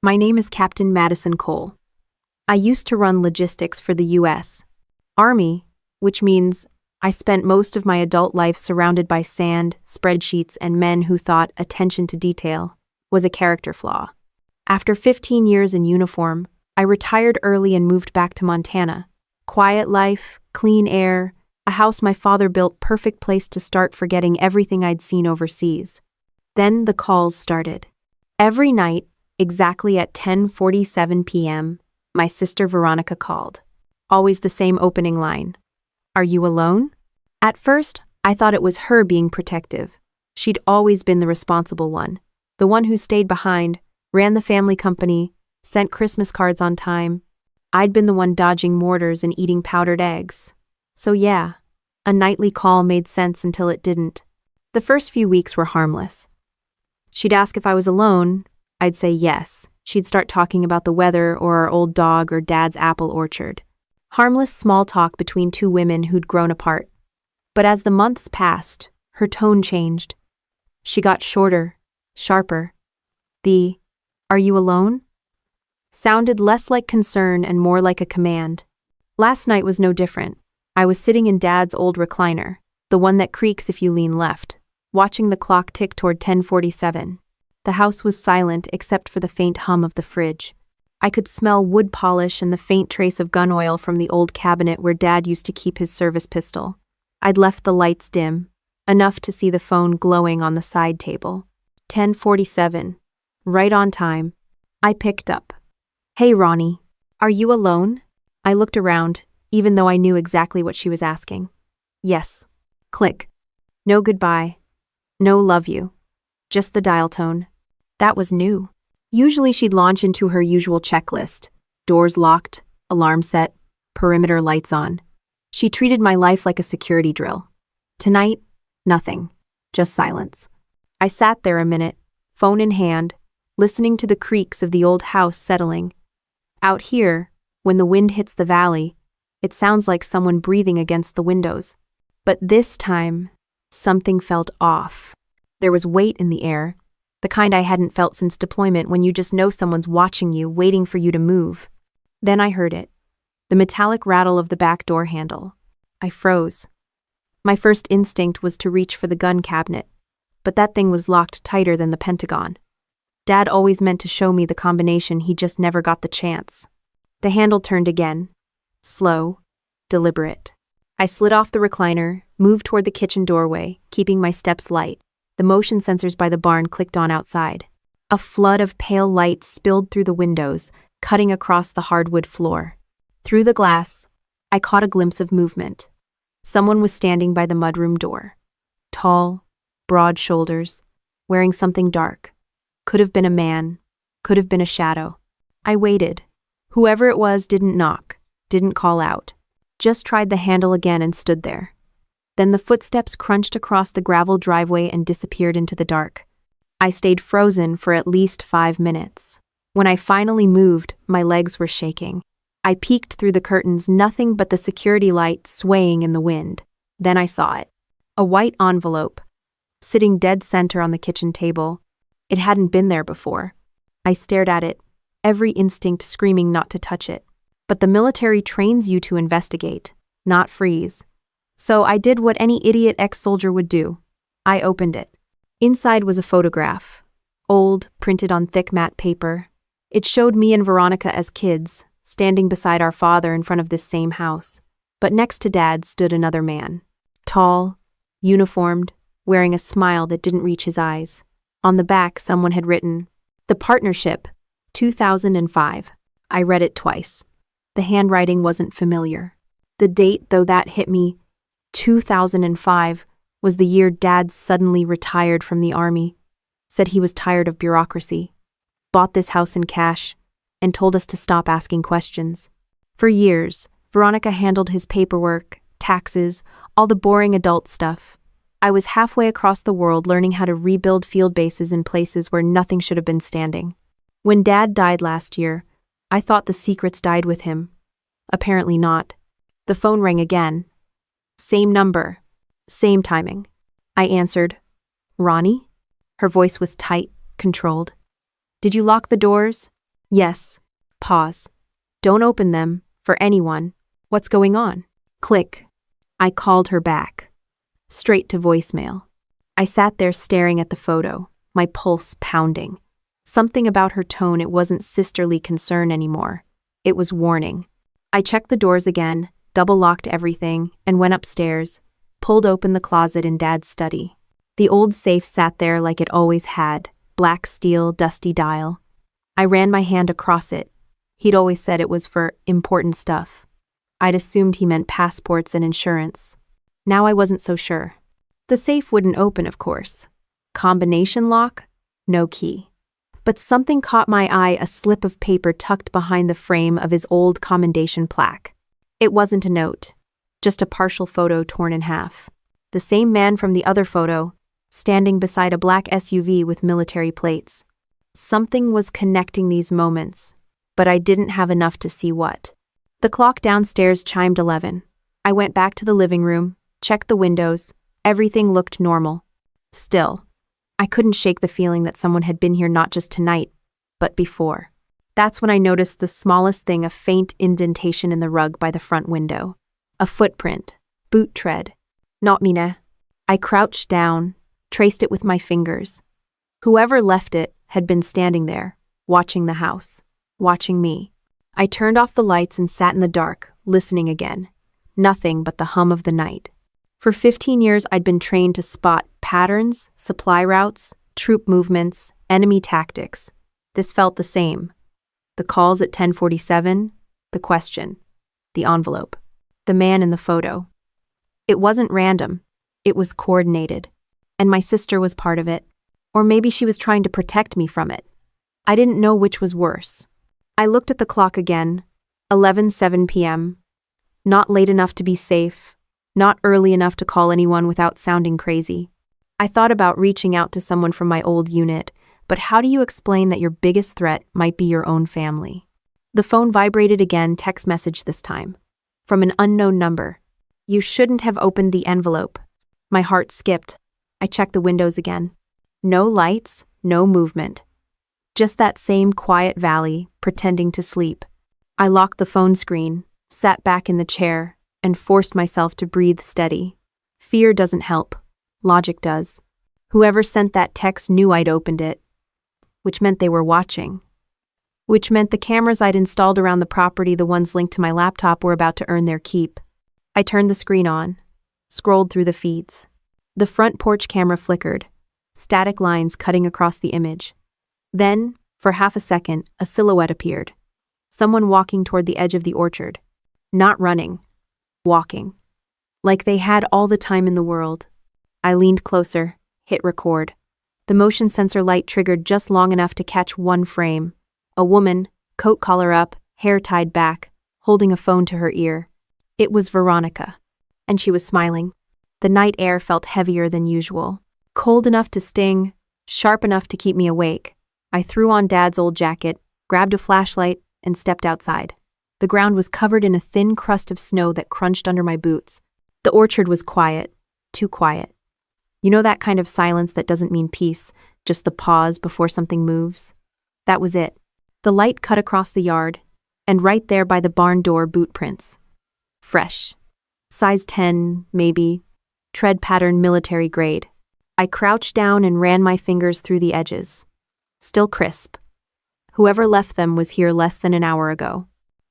My name is Captain Madison Cole. I used to run logistics for the U.S. Army, which means I spent most of my adult life surrounded by sand, spreadsheets, and men who thought attention to detail was a character flaw. After 15 years in uniform, I retired early and moved back to Montana. Quiet life, clean air, a house my father built, perfect place to start forgetting everything I'd seen overseas. Then the calls started. Every night, exactly at 10:47 p.m., my sister Veronica called. Always the same opening line. "Are you alone?" At first, I thought it was her being protective. She'd always been the responsible one, the one who stayed behind, ran the family company, sent Christmas cards on time. I'd been the one dodging mortars and eating powdered eggs. So yeah, a nightly call made sense until it didn't. The first few weeks were harmless. She'd ask if I was alone. I'd say yes. She'd start talking about the weather or our old dog or Dad's apple orchard. Harmless small talk between two women who'd grown apart. But as the months passed, her tone changed. She got shorter, sharper. The, "Are you alone?" sounded less like concern and more like a command. Last night was no different. I was sitting in Dad's old recliner, the one that creaks if you lean left, watching the clock tick toward 10:47. The house was silent except for the faint hum of the fridge. I could smell wood polish and the faint trace of gun oil from the old cabinet where Dad used to keep his service pistol. I'd left the lights dim, enough to see the phone glowing on the side table. 10:47. Right on time. I picked up. "Hey, Ronnie. Are you alone?" I looked around, even though I knew exactly what she was asking. "Yes." Click. No goodbye. No love you. Just the dial tone. That was new. Usually she'd launch into her usual checklist. Doors locked, alarm set, perimeter lights on. She treated my life like a security drill. Tonight, nothing. Just silence. I sat there a minute, phone in hand, listening to the creaks of the old house settling. Out here, when the wind hits the valley, it sounds like someone breathing against the windows. But this time, something felt off. There was weight in the air, the kind I hadn't felt since deployment, when you just know someone's watching you, waiting for you to move. Then I heard it. The metallic rattle of the back door handle. I froze. My first instinct was to reach for the gun cabinet, but that thing was locked tighter than the Pentagon. Dad always meant to show me the combination, he just never got the chance. The handle turned again. Slow, deliberate. I slid off the recliner, moved toward the kitchen doorway, keeping my steps light. The motion sensors by the barn clicked on outside. A flood of pale light spilled through the windows, cutting across the hardwood floor. Through the glass, I caught a glimpse of movement. Someone was standing by the mudroom door. Tall, broad shoulders, wearing something dark. Could have been a man, could have been a shadow. I waited. Whoever it was didn't knock, didn't call out. Just tried the handle again and stood there. Then the footsteps crunched across the gravel driveway and disappeared into the dark. I stayed frozen for at least 5 minutes. When I finally moved, my legs were shaking. I peeked through the curtains, nothing but the security light swaying in the wind. Then I saw it. A white envelope, sitting dead center on the kitchen table. It hadn't been there before. I stared at it, every instinct screaming not to touch it. But the military trains you to investigate, not freeze. So I did what any idiot ex-soldier would do. I opened it. Inside was a photograph. Old, printed on thick matte paper. It showed me and Veronica as kids, standing beside our father in front of this same house. But next to Dad stood another man. Tall, uniformed, wearing a smile that didn't reach his eyes. On the back, someone had written, "The Partnership, 2005. I read it twice. The handwriting wasn't familiar. The date, though, that hit me. 2005 was the year Dad suddenly retired from the Army. Said he was tired of bureaucracy. Bought this house in cash and told us to stop asking questions. For years, Veronica handled his paperwork, taxes, all the boring adult stuff. I was halfway across the world learning how to rebuild field bases in places where nothing should have been standing. When Dad died last year, I thought the secrets died with him. Apparently not. The phone rang again. Same number, same timing. I answered. "Ronnie?" Her voice was tight, controlled. "Did you lock the doors?" Yes. Pause. Don't open them, for anyone. What's going on? Click. I called her back. Straight to voicemail. I sat there staring at the photo, my pulse pounding. Something about her tone, it wasn't sisterly concern anymore. It was warning. I checked the doors again, double-locked everything, and went upstairs, pulled open the closet in Dad's study. The old safe sat there like it always had, black steel, dusty dial. I ran my hand across it. He'd always said it was for important stuff. I'd assumed he meant passports and insurance. Now I wasn't so sure. The safe wouldn't open, of course. Combination lock? No key. But something caught my eye, a slip of paper tucked behind the frame of his old commendation plaque. It wasn't a note, just a partial photo torn in half. The same man from the other photo, standing beside a black SUV with military plates. Something was connecting these moments, but I didn't have enough to see what. The clock downstairs chimed 11. I went back to the living room, checked the windows. Everything looked normal. Still, I couldn't shake the feeling that someone had been here not just tonight, but before. That's when I noticed the smallest thing, a faint indentation in the rug by the front window. A footprint. Boot tread. Not mine. I crouched down, traced it with my fingers. Whoever left it had been standing there, watching the house, watching me. I turned off the lights and sat in the dark, listening again. Nothing but the hum of the night. For 15 years, I'd been trained to spot patterns, supply routes, troop movements, enemy tactics. This felt the same. The calls at 10:47, the question, the envelope, the man in the photo. It wasn't random. It was coordinated. And my sister was part of it. Or maybe she was trying to protect me from it. I didn't know which was worse. I looked at the clock again. 11:07 p.m. Not late enough to be safe. Not early enough to call anyone without sounding crazy. I thought about reaching out to someone from my old unit, but how do you explain that your biggest threat might be your own family? The phone vibrated again, text message this time. From an unknown number. You shouldn't have opened the envelope. My heart skipped. I checked the windows again. No lights, no movement. Just that same quiet valley, pretending to sleep. I locked the phone screen, sat back in the chair, and forced myself to breathe steady. Fear doesn't help. Logic does. Whoever sent that text knew I'd opened it, which meant they were watching. Which meant the cameras I'd installed around the property, the ones linked to my laptop, were about to earn their keep. I turned the screen on, scrolled through the feeds. The front porch camera flickered, static lines cutting across the image. Then, for half a second, a silhouette appeared. Someone walking toward the edge of the orchard. Not running. Walking. Like they had all the time in the world. I leaned closer, hit record. The motion sensor light triggered just long enough to catch one frame. A woman, coat collar up, hair tied back, holding a phone to her ear. It was Veronica. And she was smiling. The night air felt heavier than usual. Cold enough to sting, sharp enough to keep me awake. I threw on Dad's old jacket, grabbed a flashlight, and stepped outside. The ground was covered in a thin crust of snow that crunched under my boots. The orchard was quiet, too quiet. You know that kind of silence that doesn't mean peace, just the pause before something moves? That was it. The light cut across the yard, and right there by the barn door, boot prints. Fresh. Size 10, maybe. Tread pattern, military grade. I crouched down and ran my fingers through the edges. Still crisp. Whoever left them was here less than an hour ago.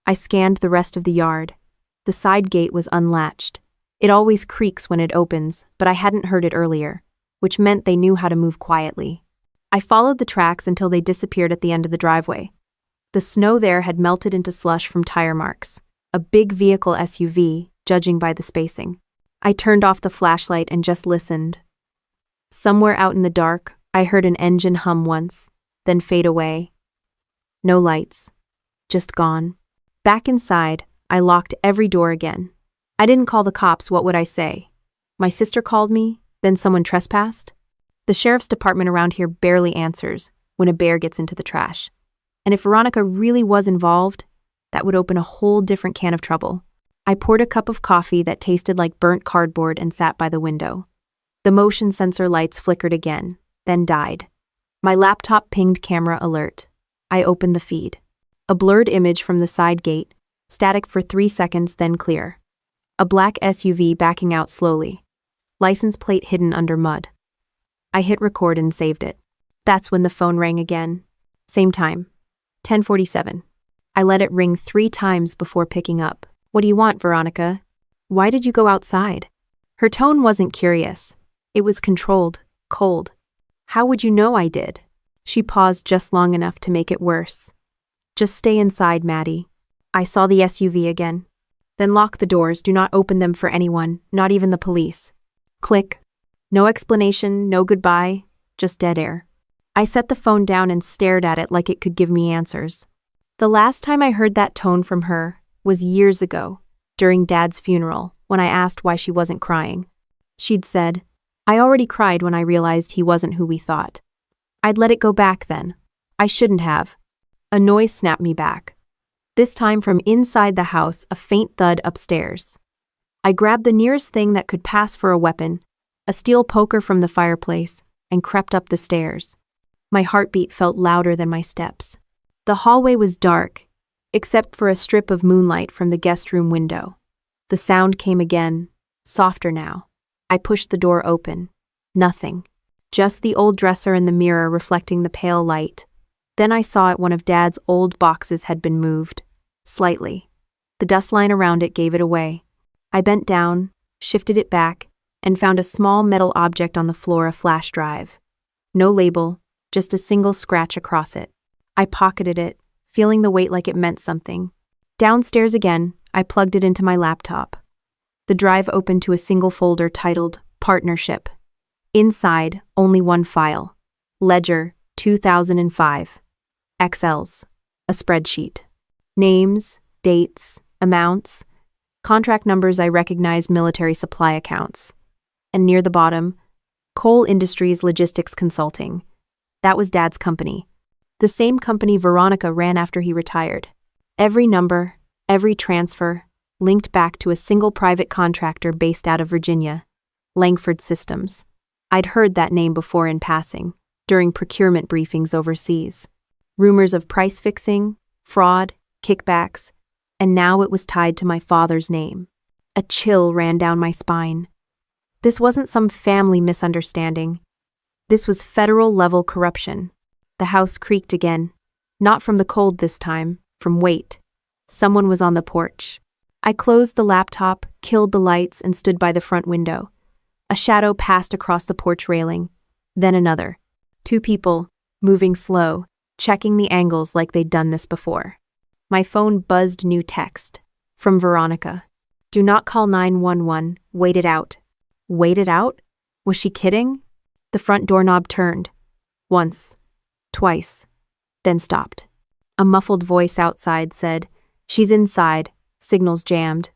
I scanned the rest of the yard. The side gate was unlatched. It always creaks when it opens, but I hadn't heard it earlier, which meant they knew how to move quietly. I followed the tracks until they disappeared at the end of the driveway. The snow there had melted into slush from tire marks. A big vehicle SUV, judging by the spacing. I turned off the flashlight and just listened. Somewhere out in the dark, I heard an engine hum once, then fade away. No lights. Just gone. Back inside, I locked every door again. I didn't call the cops, what would I say? My sister called me, then someone trespassed? The sheriff's department around here barely answers when a bear gets into the trash. And if Veronica really was involved, that would open a whole different can of trouble. I poured a cup of coffee that tasted like burnt cardboard and sat by the window. The motion sensor lights flickered again, then died. My laptop pinged camera alert. I opened the feed. A blurred image from the side gate, static for 3 seconds, then clear. A black SUV backing out slowly. License plate hidden under mud. I hit record and saved it. That's when the phone rang again. Same time. 10:47. I let it ring 3 times before picking up. What do you want, Veronica? Why did you go outside? Her tone wasn't curious. It was controlled, cold. How would you know I did? She paused just long enough to make it worse. Just stay inside, Maddie. I saw the SUV again. Then lock the doors, do not open them for anyone, not even the police. Click. No explanation, no goodbye, just dead air. I set the phone down and stared at it like it could give me answers. The last time I heard that tone from her was years ago, during Dad's funeral, when I asked why she wasn't crying. She'd said, I already cried when I realized he wasn't who we thought. I'd let it go back then. I shouldn't have. A noise snapped me back. This time from inside the house, a faint thud upstairs. I grabbed the nearest thing that could pass for a weapon, a steel poker from the fireplace, and crept up the stairs. My heartbeat felt louder than my steps. The hallway was dark, except for a strip of moonlight from the guest room window. The sound came again, softer now. I pushed the door open. Nothing. Just the old dresser and the mirror reflecting the pale light. Then I saw it one of Dad's old boxes had been moved. Slightly. The dust line around it gave it away. I bent down, shifted it back, and found a small metal object on the floor, a flash drive. No label, just a single scratch across it. I pocketed it, feeling the weight like it meant something. Downstairs again, I plugged it into my laptop. The drive opened to a single folder titled Partnership. Inside, only one file. Ledger, 2005. Excels. A spreadsheet. Names, dates, amounts, contract numbers I recognized, military supply accounts. And near the bottom, Coal Industries Logistics Consulting. That was Dad's company. The same company Veronica ran after he retired. Every number, every transfer, linked back to a single private contractor based out of Virginia, Langford Systems. I'd heard that name before in passing, during procurement briefings overseas. Rumors of price fixing, fraud, kickbacks, and now it was tied to my father's name. A chill ran down my spine. This wasn't some family misunderstanding. This was federal-level corruption. The house creaked again. Not from the cold this time, from weight. Someone was on the porch. I closed the laptop, killed the lights, and stood by the front window. A shadow passed across the porch railing. Then another. 2 people, moving slow, checking the angles like they'd done this before. My phone buzzed new text. From Veronica. Do not call 911. Wait it out. Wait it out? Was she kidding? The front doorknob turned. Once. Twice. Then stopped. A muffled voice outside said, She's inside. Signals jammed.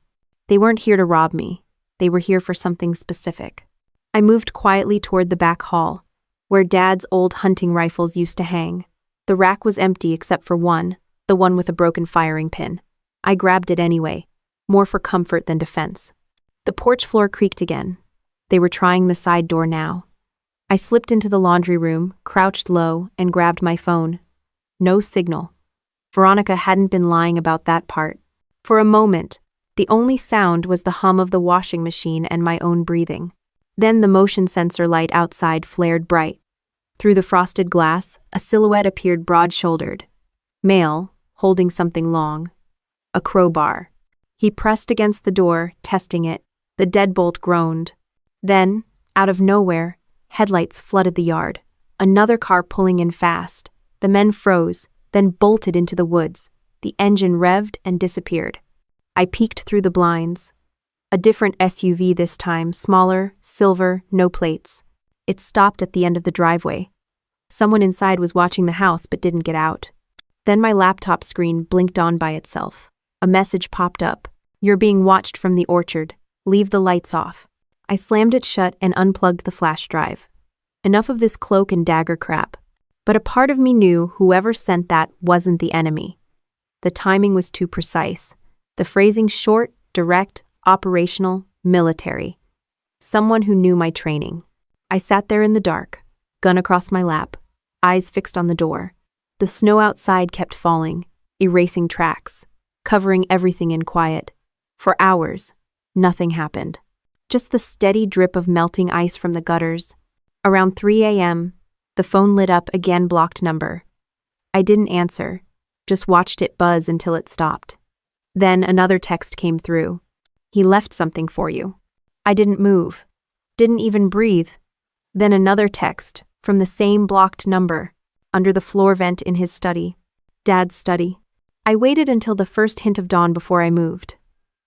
They weren't here to rob me. They were here for something specific. I moved quietly toward the back hall, where Dad's old hunting rifles used to hang. The rack was empty except for one, the one with a broken firing pin. I grabbed it anyway, more for comfort than defense. The porch floor creaked again. They were trying the side door now. I slipped into the laundry room, crouched low, and grabbed my phone. No signal. Veronica hadn't been lying about that part. For a moment, the only sound was the hum of the washing machine and my own breathing. Then the motion sensor light outside flared bright. Through the frosted glass, a silhouette appeared broad-shouldered. Male, holding something long. A crowbar. He pressed against the door, testing it. The deadbolt groaned. Then, out of nowhere, headlights flooded the yard. Another car pulling in fast. The men froze, then bolted into the woods. The engine revved and disappeared. I peeked through the blinds. A different SUV this time, smaller, silver, no plates. It stopped at the end of the driveway. Someone inside was watching the house but didn't get out. Then my laptop screen blinked on by itself. A message popped up. You're being watched from the orchard. Leave the lights off. I slammed it shut and unplugged the flash drive. Enough of this cloak and dagger crap. But a part of me knew whoever sent that wasn't the enemy. The timing was too precise. The phrasing short, direct, operational, military. Someone who knew my training. I sat there in the dark, gun across my lap, eyes fixed on the door. The snow outside kept falling, erasing tracks, covering everything in quiet. For hours, nothing happened. Just the steady drip of melting ice from the gutters. Around 3 a.m., the phone lit up again, blocked number. I didn't answer, just watched it buzz until it stopped. Then another text came through. He left something for you. I didn't move. Didn't even breathe. Then another text from the same blocked number, under the floor vent in his study. Dad's study. I waited until the first hint of dawn before I moved.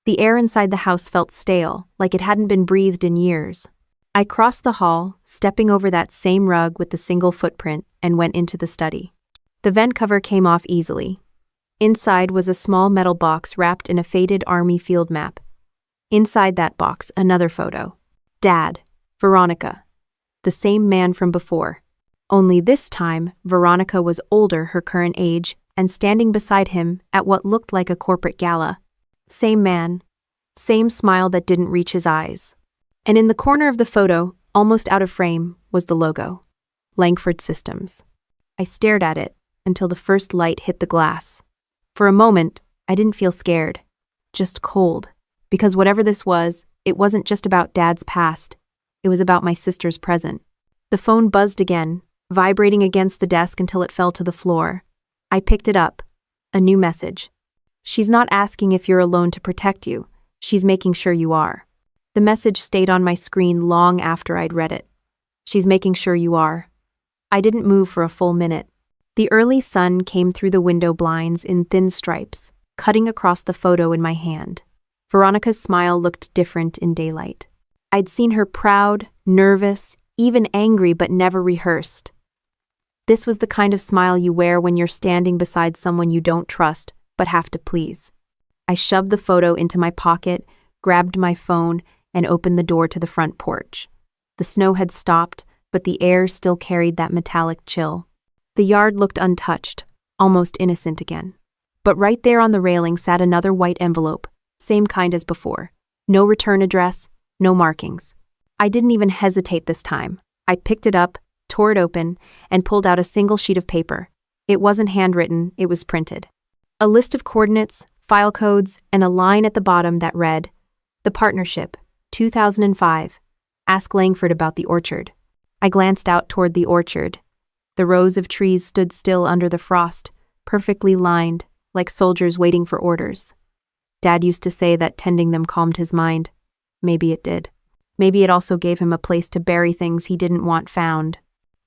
The air inside the house felt stale, like it hadn't been breathed in years. I crossed the hall, stepping over that same rug with the single footprint, and went into the study. The vent cover came off easily. Inside was a small metal box wrapped in a faded army field map. Inside that box, another photo. Dad, Veronica. The same man from before. Only this time, Veronica was older, her current age, and standing beside him at what looked like a corporate gala. Same man. Same smile that didn't reach his eyes. And in the corner of the photo, almost out of frame, was the logo. Langford Systems. I stared at it until the first light hit the glass. For a moment, I didn't feel scared. Just cold. Because whatever this was, it wasn't just about Dad's past. It was about my sister's present. The phone buzzed again, vibrating against the desk until it fell to the floor. I picked it up. A new message. She's not asking if you're alone to protect you. She's making sure you are. The message stayed on my screen long after I'd read it. She's making sure you are. I didn't move for a full minute. The early sun came through the window blinds in thin stripes, cutting across the photo in my hand. Veronica's smile looked different in daylight. I'd seen her proud, nervous, even angry, but never rehearsed. This was the kind of smile you wear when you're standing beside someone you don't trust, but have to please. I shoved the photo into my pocket, grabbed my phone, and opened the door to the front porch. The snow had stopped, but the air still carried that metallic chill. The yard looked untouched, almost innocent again. But right there on the railing sat another white envelope, same kind as before. No return address, no markings. I didn't even hesitate this time. I picked it up, tore it open, and pulled out a single sheet of paper. It wasn't handwritten, it was printed. A list of coordinates, file codes, and a line at the bottom that read, "The Partnership, 2005. Ask Langford about the orchard." I glanced out toward the orchard. The rows of trees stood still under the frost, perfectly lined, like soldiers waiting for orders. Dad used to say that tending them calmed his mind. Maybe it did. Maybe it also gave him a place to bury things he didn't want found.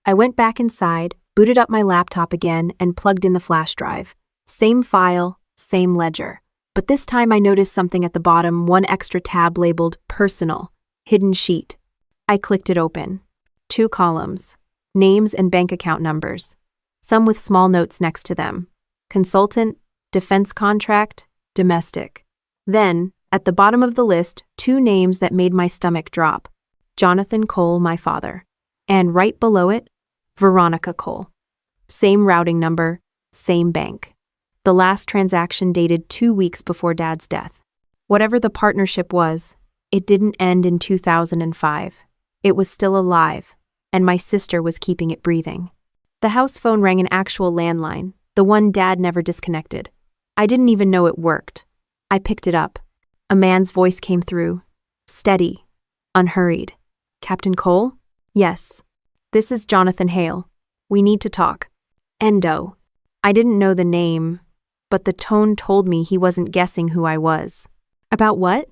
I went back inside, booted up my laptop again, and plugged in the flash drive. Same file, same ledger. But this time I noticed something at the bottom, one extra tab labeled Personal, Hidden Sheet. I clicked it open. 2 columns. Names and bank account numbers. Some with small notes next to them. Consultant, defense contract, domestic. Then, at the bottom of the list, 2 names that made my stomach drop. Jonathan Cole, my father. And right below it, Veronica Cole. Same routing number, same bank. The last transaction dated 2 weeks before Dad's death. Whatever the partnership was, it didn't end in 2005. It was still alive, and my sister was keeping it breathing. The house phone rang, an actual landline, the one Dad never disconnected. I didn't even know it worked. I picked it up. A man's voice came through, steady, unhurried. "Captain Cole?" "Yes. This is Jonathan Hale. We need to talk." Endo. I didn't know the name, but the tone told me he wasn't guessing who I was. "About what?"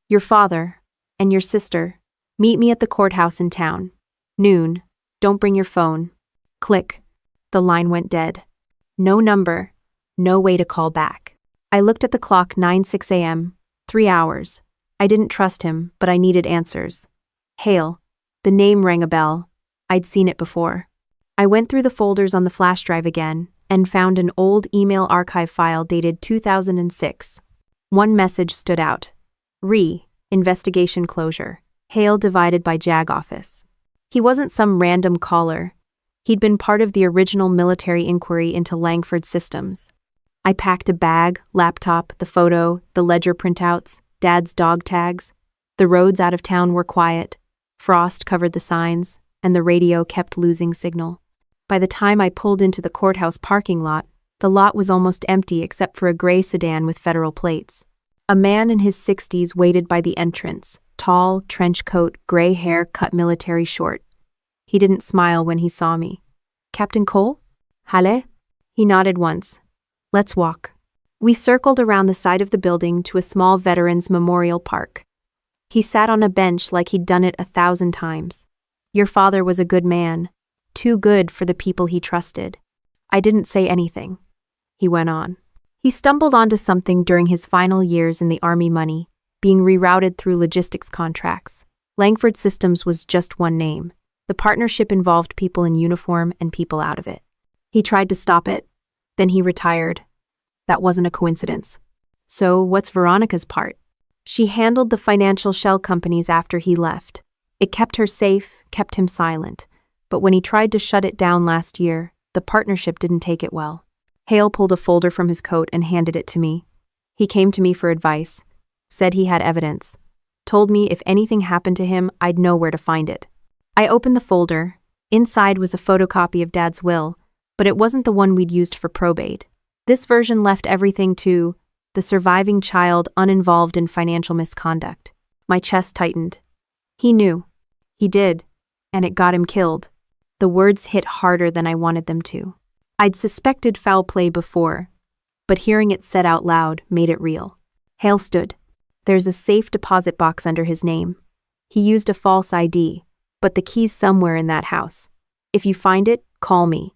"Your father and your sister. Meet me at the courthouse in town. Noon. Don't bring your phone." Click. The line went dead. No number. No way to call back. I looked at the clock, 9:06 a.m. 3 hours. I didn't trust him, but I needed answers. Hale. The name rang a bell. I'd seen it before. I went through the folders on the flash drive again and found an old email archive file dated 2006. One message stood out. Investigation closure. Hale divided by JAG office. He wasn't some random caller. He'd been part of the original military inquiry into Langford Systems. I packed a bag, laptop, the photo, the ledger printouts, Dad's dog tags. The roads out of town were quiet. Frost covered the signs, and the radio kept losing signal. By the time I pulled into the courthouse parking lot, The lot was almost empty except for a gray sedan with federal plates. A man in his 60s waited by the entrance, tall, trench coat, gray hair, cut military short. He didn't smile when he saw me. "Captain Cole? Hale?" He nodded once. "Let's walk." We circled around the side of the building to a small veterans memorial park. He sat on a bench like he'd done it 1,000 times. "Your father was a good man, too good for the people he trusted." I didn't say anything. He went on. He stumbled onto something during his final years in the Army: money, being rerouted through logistics contracts. Langford Systems was just one name. The partnership involved people in uniform and people out of it. He tried to stop it. Then he retired. That wasn't a coincidence. So what's Veronica's part? She handled the financial shell companies after he left. It kept her safe, kept him silent. But when he tried to shut it down last year, the partnership didn't take it well. Hale pulled a folder from his coat and handed it to me. He came to me for advice, said he had evidence, told me if anything happened to him, I'd know where to find it. I opened the folder. Inside was a photocopy of Dad's will, but it wasn't the one we'd used for probate. This version left everything to the surviving child uninvolved in financial misconduct. My chest tightened. He knew. He did, and it got him killed. The words hit harder than I wanted them to. I'd suspected foul play before, but hearing it said out loud made it real. Hale stood. There's a safe deposit box under his name. He used a false ID, but the key's somewhere in that house. If you find it, call me.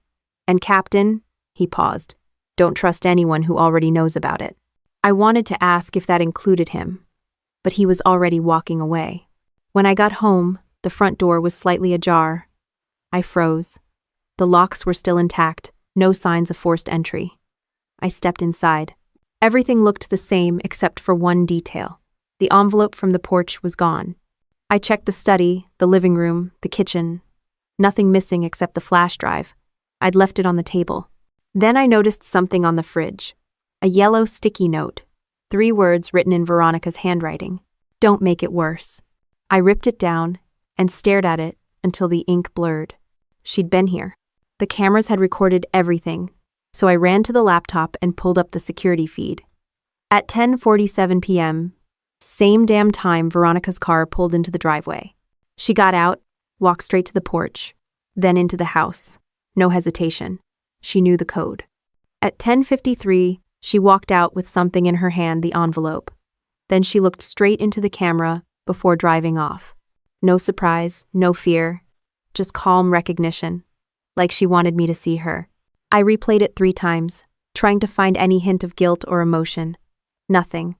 And Captain, he paused, don't trust anyone who already knows about it. I wanted to ask if that included him, but he was already walking away. When I got home, the front door was slightly ajar. I froze. The locks were still intact, no signs of forced entry. I stepped inside. Everything looked the same except for one detail. The envelope from the porch was gone. I checked the study, the living room, the kitchen. Nothing missing except the flash drive. I'd left it on the table. Then I noticed something on the fridge. A yellow sticky note. 3 words written in Veronica's handwriting. "Don't make it worse." I ripped it down and stared at it until the ink blurred. She'd been here. The cameras had recorded everything, so I ran to the laptop and pulled up the security feed. At 10:47 p.m., same damn time Veronica's car pulled into the driveway. She got out, walked straight to the porch, then into the house. No hesitation. She knew the code. At 10:53, she walked out with something in her hand, the envelope. Then she looked straight into the camera before driving off. No surprise, no fear, just calm recognition, like she wanted me to see her. I replayed it 3 times, trying to find any hint of guilt or emotion. Nothing.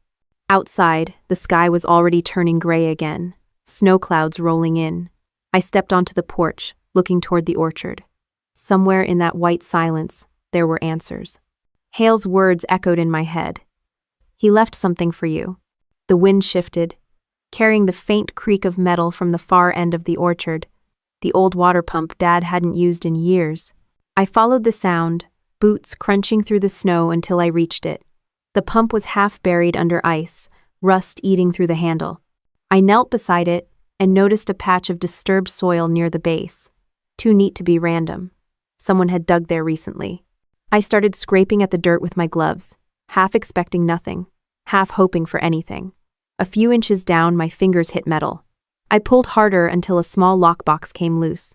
Outside, the sky was already turning gray again, snow clouds rolling in. I stepped onto the porch, looking toward the orchard. Somewhere in that white silence, there were answers. Hale's words echoed in my head. "He left something for you." The wind shifted, carrying the faint creak of metal from the far end of the orchard, the old water pump Dad hadn't used in years. I followed the sound, boots crunching through the snow until I reached it. The pump was half buried under ice, rust eating through the handle. I knelt beside it and noticed a patch of disturbed soil near the base. Too neat to be random. Someone had dug there recently. I started scraping at the dirt with my gloves, half expecting nothing, half hoping for anything. A few inches down, my fingers hit metal. I pulled harder until a small lockbox came loose.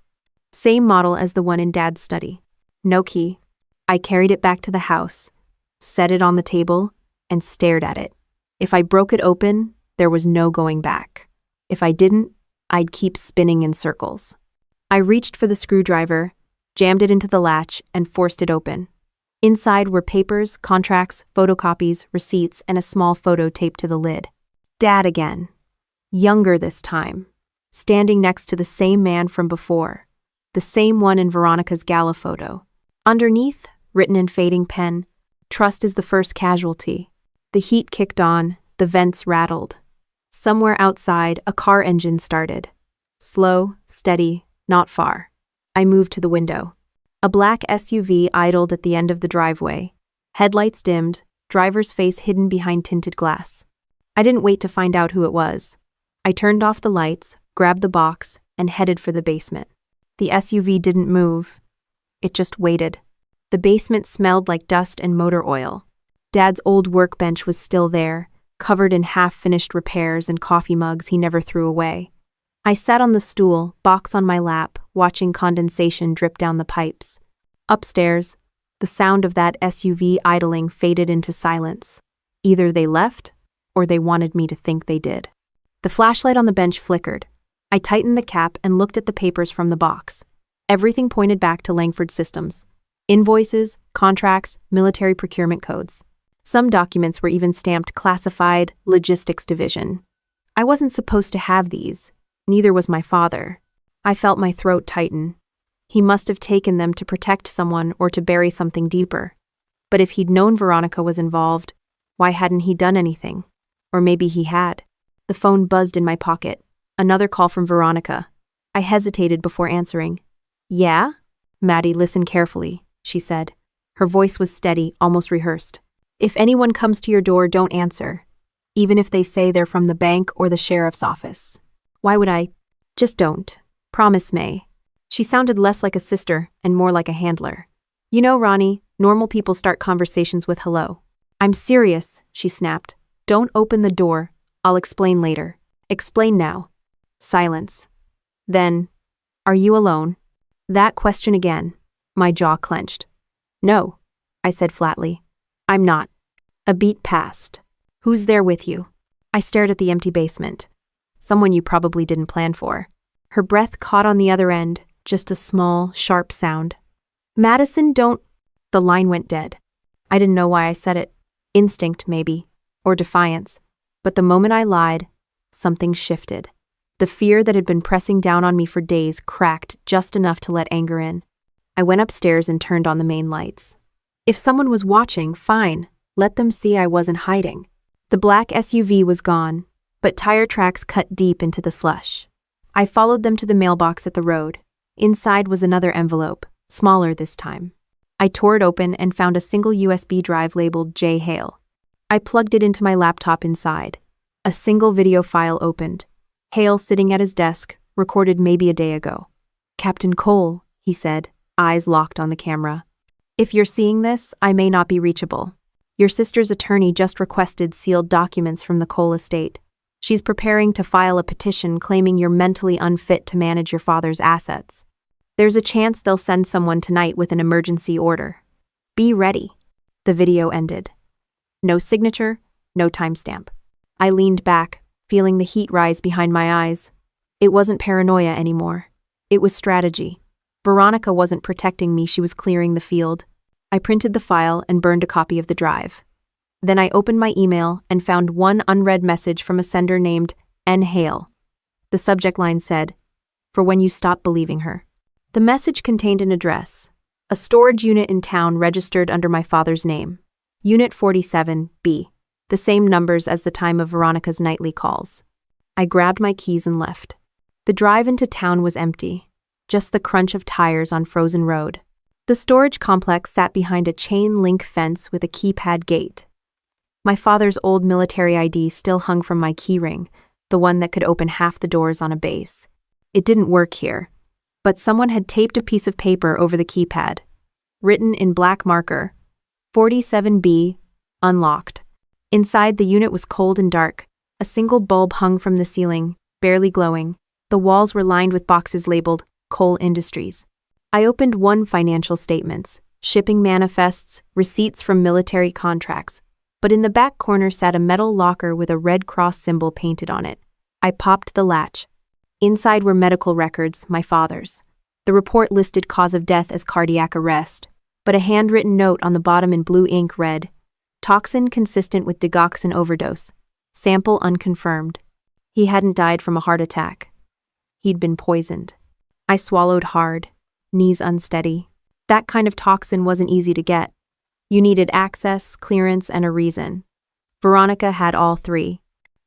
Same model as the one in Dad's study. No key. I carried it back to the house, set it on the table, and stared at it. If I broke it open, there was no going back. If I didn't, I'd keep spinning in circles. I reached for the screwdriver, jammed it into the latch, and forced it open. Inside were papers, contracts, photocopies, receipts, and a small photo taped to the lid. Dad again. Younger this time. Standing next to the same man from before. The same one in Veronica's gala photo. Underneath, written in fading pen, "Trust is the first casualty." The heat kicked on, the vents rattled. Somewhere outside, a car engine started. Slow, steady, not far. I moved to the window. A black SUV idled at the end of the driveway. Headlights dimmed, driver's face hidden behind tinted glass. I didn't wait to find out who it was. I turned off the lights, grabbed the box, and headed for the basement. The SUV didn't move. It just waited. The The basement smelled like dust and motor oil. Dad's old workbench was still there, covered in half-finished repairs and coffee mugs he never threw away. I sat on the stool, box on my lap, watching condensation drip down the pipes. Upstairs, the sound of that SUV idling faded into silence. Either they left, or they wanted me to think they did. The flashlight on the bench flickered. I tightened the cap and looked at the papers from the box. Everything pointed back to Langford Systems. Invoices, contracts, military procurement codes. Some documents were even stamped Classified Logistics Division. I wasn't supposed to have these. Neither was my father. I felt my throat tighten. He must have taken them to protect someone or to bury something deeper. But if he'd known Veronica was involved, why hadn't he done anything? Or maybe he had. The phone buzzed in my pocket. Another call from Veronica. I hesitated before answering. Yeah? Maddie, listen carefully, she said. Her voice was steady, almost rehearsed. If anyone comes to your door, don't answer. Even if they say they're from the bank or the sheriff's office. Why would I? Just don't. Promise, May. She sounded less like a sister and more like a handler. You know, Ronnie, normal people start conversations with hello. I'm serious, she snapped. Don't open the door. I'll explain later. Explain now. Silence. Then, are you alone? That question again. My jaw clenched. No, I said flatly. I'm not. A beat passed. Who's there with you? I stared at the empty basement. Someone you probably didn't plan for. Her breath caught on the other end, just a small, sharp sound. Madison, don't... The line went dead. I didn't know why I said it. Instinct, maybe. Or defiance. But the moment I lied, something shifted. The fear that had been pressing down on me for days cracked just enough to let anger in. I went upstairs and turned on the main lights. If someone was watching, fine. Let them see I wasn't hiding. The black SUV was gone, but tire tracks cut deep into the slush. I followed them to the mailbox at the road. Inside was another envelope, smaller this time. I tore it open and found a single USB drive labeled J. Hale. I plugged it into my laptop inside. A single video file opened. Hale, sitting at his desk, recorded maybe a day ago. Captain Cole, he said, eyes locked on the camera. If you're seeing this, I may not be reachable. Your sister's attorney just requested sealed documents from the Cole estate. She's preparing to file a petition claiming you're mentally unfit to manage your father's assets. There's a chance they'll send someone tonight with an emergency order. Be ready. The video ended. No signature, no timestamp. I leaned back, feeling the heat rise behind my eyes. It wasn't paranoia anymore. It was strategy. Veronica wasn't protecting me, she was clearing the field. I printed the file and burned a copy of the drive. Then I opened my email and found one unread message from a sender named N. Hale. The subject line said, "For when you stop believing her." The message contained an address, a storage unit in town registered under my father's name, Unit 47B, the same numbers as the time of Veronica's nightly calls. I grabbed my keys and left. The drive into town was empty, just the crunch of tires on frozen road. The storage complex sat behind a chain-link fence with a keypad gate. My father's old military ID still hung from my keyring, the one that could open half the doors on a base. It didn't work here, but someone had taped a piece of paper over the keypad. Written in black marker, 47B, unlocked. Inside, the unit was cold and dark. A single bulb hung from the ceiling, barely glowing. The walls were lined with boxes labeled Cole Industries. I opened one financial statements, shipping manifests, receipts from military contracts, but in the back corner sat a metal locker with a Red Cross symbol painted on it. I popped the latch. Inside were medical records, my father's. The report listed cause of death as cardiac arrest, but a handwritten note on the bottom in blue ink read, "Toxin consistent with digoxin overdose. Sample unconfirmed." He hadn't died from a heart attack. He'd been poisoned. I swallowed hard, knees unsteady. That kind of toxin wasn't easy to get. You needed access, clearance, and a reason. Veronica had all three.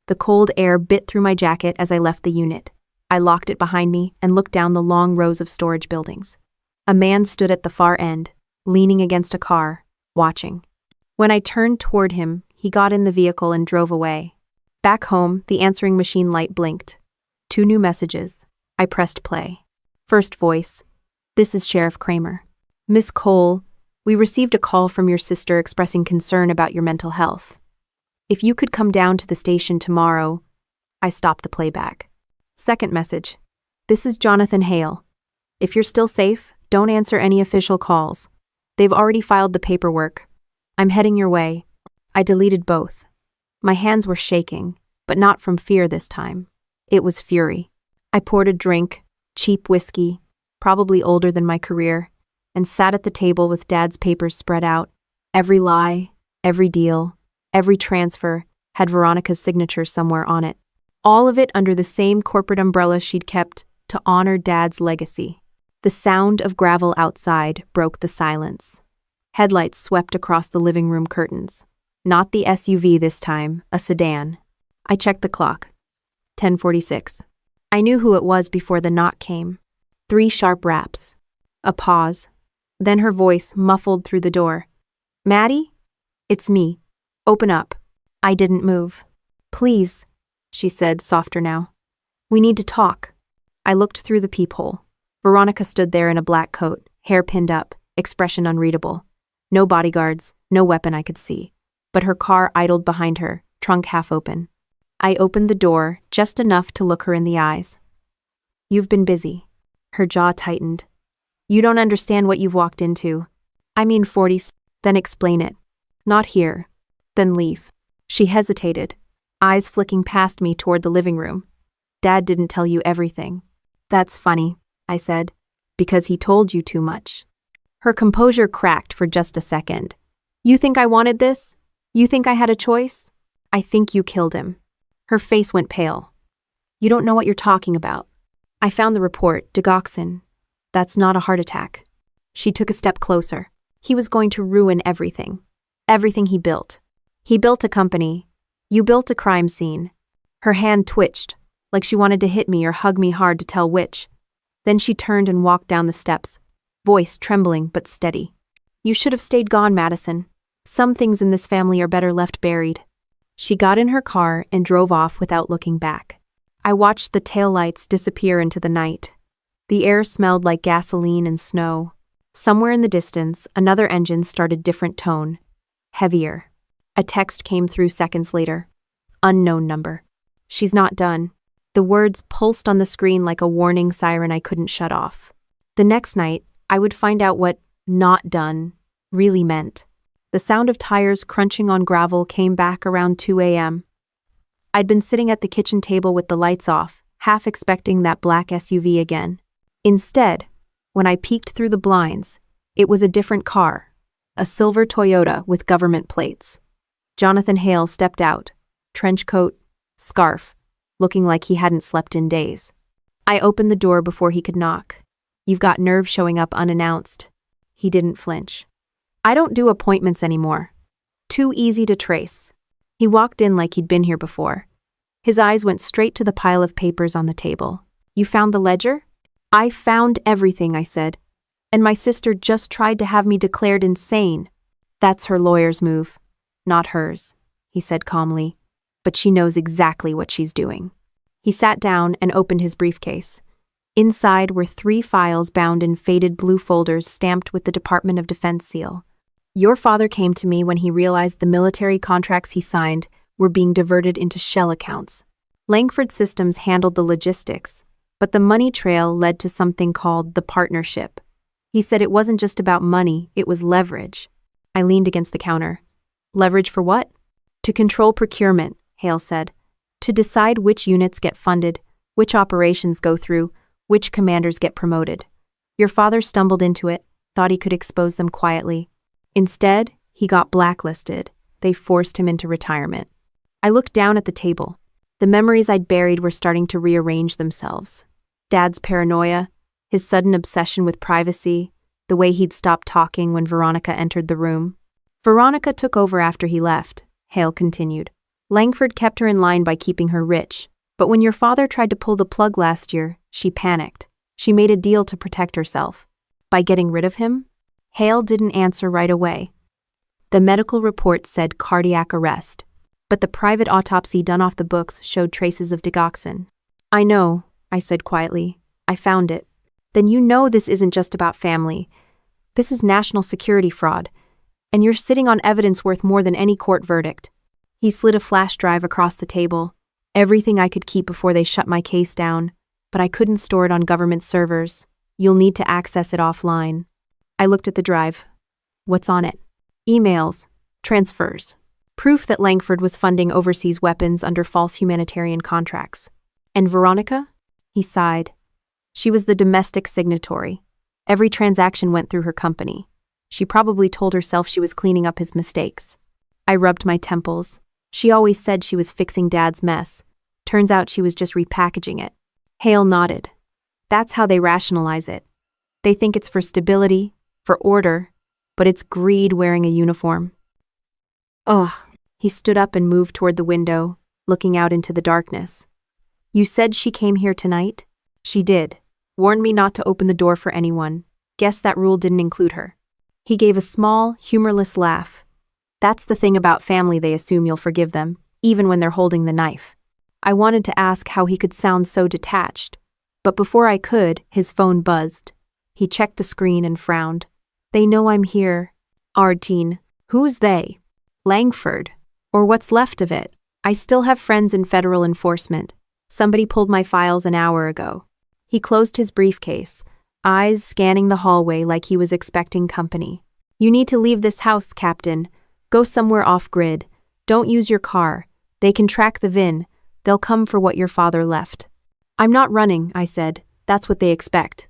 The cold air bit through my jacket as I left the unit. I locked it behind me and looked down the long rows of storage buildings. A man stood at the far end, leaning against a car, watching. When I turned toward him, he got in the vehicle and drove away. Back home, the answering machine light blinked. 2 new messages. I pressed play. First voice. "This is Sheriff Kramer. Miss Cole, We received a call from your sister expressing concern about your mental health. If you could come down to the station tomorrow. I stopped the playback. Second message. This is Jonathan Hale. If you're still safe, don't answer any official calls. They've already filed the paperwork. I'm heading your way. I deleted both. My hands were shaking, but not from fear this time. It was fury. I poured a drink, cheap whiskey, probably older than my career, and sat at the table with Dad's papers spread out. Every lie, every deal, every transfer had Veronica's signature somewhere on it. All of it under the same corporate umbrella she'd kept to honor Dad's legacy. The sound of gravel outside broke the silence. Headlights swept across the living room curtains. Not the SUV this time, a sedan. I checked the clock. 10:46. I knew who it was before the knock came. 3 sharp raps. A pause. Then her voice muffled through the door. Maddie? It's me. Open up. I didn't move. Please, she said, softer now. We need to talk. I looked through the peephole. Veronica stood there in a black coat, hair pinned up, expression unreadable. No bodyguards, no weapon I could see. But her car idled behind her, trunk half open. I opened the door just enough to look her in the eyes. You've been busy. Her jaw tightened. You don't understand what you've walked into. I mean 40s, then explain it. Not here. Then leave. She hesitated, eyes flicking past me toward the living room. Dad didn't tell you everything. That's funny, I said, because he told you too much. Her composure cracked for just a second. You think I wanted this? You think I had a choice? I think you killed him. Her face went pale. You don't know what you're talking about. I found the report, digoxin. That's not a heart attack. She took a step closer. He was going to ruin everything. Everything he built. He built a company. You built a crime scene. Her hand twitched, like she wanted to hit me or hug me hard to tell which. Then she turned and walked down the steps, voice trembling but steady. You should have stayed gone, Madison. Some things in this family are better left buried. She got in her car and drove off without looking back. I watched the taillights disappear into the night. The air smelled like gasoline and snow. Somewhere in the distance, another engine started different tone. Heavier. A text came through seconds later. Unknown number. She's not done. The words pulsed on the screen like a warning siren I couldn't shut off. The next night, I would find out what not done really meant. The sound of tires crunching on gravel came back around 2 a.m. I'd been sitting at the kitchen table with the lights off, half expecting that black SUV again. Instead, when I peeked through the blinds, it was a different car, a silver Toyota with government plates. Jonathan Hale stepped out, trench coat, scarf, looking like he hadn't slept in days. I opened the door before he could knock. You've got nerve showing up unannounced. He didn't flinch. I don't do appointments anymore. Too easy to trace. He walked in like he'd been here before. His eyes went straight to the pile of papers on the table. You found the ledger? I found everything, I said. And my sister just tried to have me declared insane. That's her lawyer's move. Not hers, he said calmly, but she knows exactly what she's doing. He sat down and opened his briefcase. Inside were 3 files bound in faded blue folders stamped with the Department of Defense seal. Your father came to me when he realized the military contracts he signed were being diverted into shell accounts. Langford Systems handled the logistics, but the money trail led to something called the partnership. He said it wasn't just about money, it was leverage. I leaned against the counter. Leverage for what? To control procurement, Hale said. To decide which units get funded, which operations go through, which commanders get promoted. Your father stumbled into it, thought he could expose them quietly. Instead, he got blacklisted. They forced him into retirement. I looked down at the table. The memories I'd buried were starting to rearrange themselves. Dad's paranoia, his sudden obsession with privacy, the way he'd stopped talking when Veronica entered the room. Veronica took over after he left, Hale continued. Langford kept her in line by keeping her rich, but when your father tried to pull the plug last year, she panicked. She made a deal to protect herself. By getting rid of him? Hale didn't answer right away. The medical report said cardiac arrest, but the private autopsy done off the books showed traces of digoxin. I know, I said quietly. I found it. Then you know this isn't just about family. This is national security fraud, and you're sitting on evidence worth more than any court verdict. He slid a flash drive across the table, everything I could keep before they shut my case down, but I couldn't store it on government servers. You'll need to access it offline. I looked at the drive. What's on it? Emails, transfers, proof that Langford was funding overseas weapons under false humanitarian contracts. And Veronica? He sighed. She was the domestic signatory. Every transaction went through her company. She probably told herself she was cleaning up his mistakes. I rubbed my temples. She always said she was fixing Dad's mess. Turns out she was just repackaging it. Hale nodded. That's how they rationalize it. They think it's for stability, for order, but it's greed wearing a uniform. Ugh. He stood up and moved toward the window, looking out into the darkness. You said she came here tonight? She did. Warned me not to open the door for anyone. Guess that rule didn't include her. He gave a small, humorless laugh. That's the thing about family, they assume you'll forgive them, even when they're holding the knife. I wanted to ask how he could sound so detached, but before I could, his phone buzzed. He checked the screen and frowned. They know I'm here. Artine. Who's they? Langford. Or what's left of it. I still have friends in federal enforcement. Somebody pulled my files an hour ago. He closed his briefcase, eyes scanning the hallway like he was expecting company. You need to leave this house, Captain. Go somewhere off-grid. Don't use your car. They can track the VIN. They'll come for what your father left. I'm not running, I said. That's what they expect.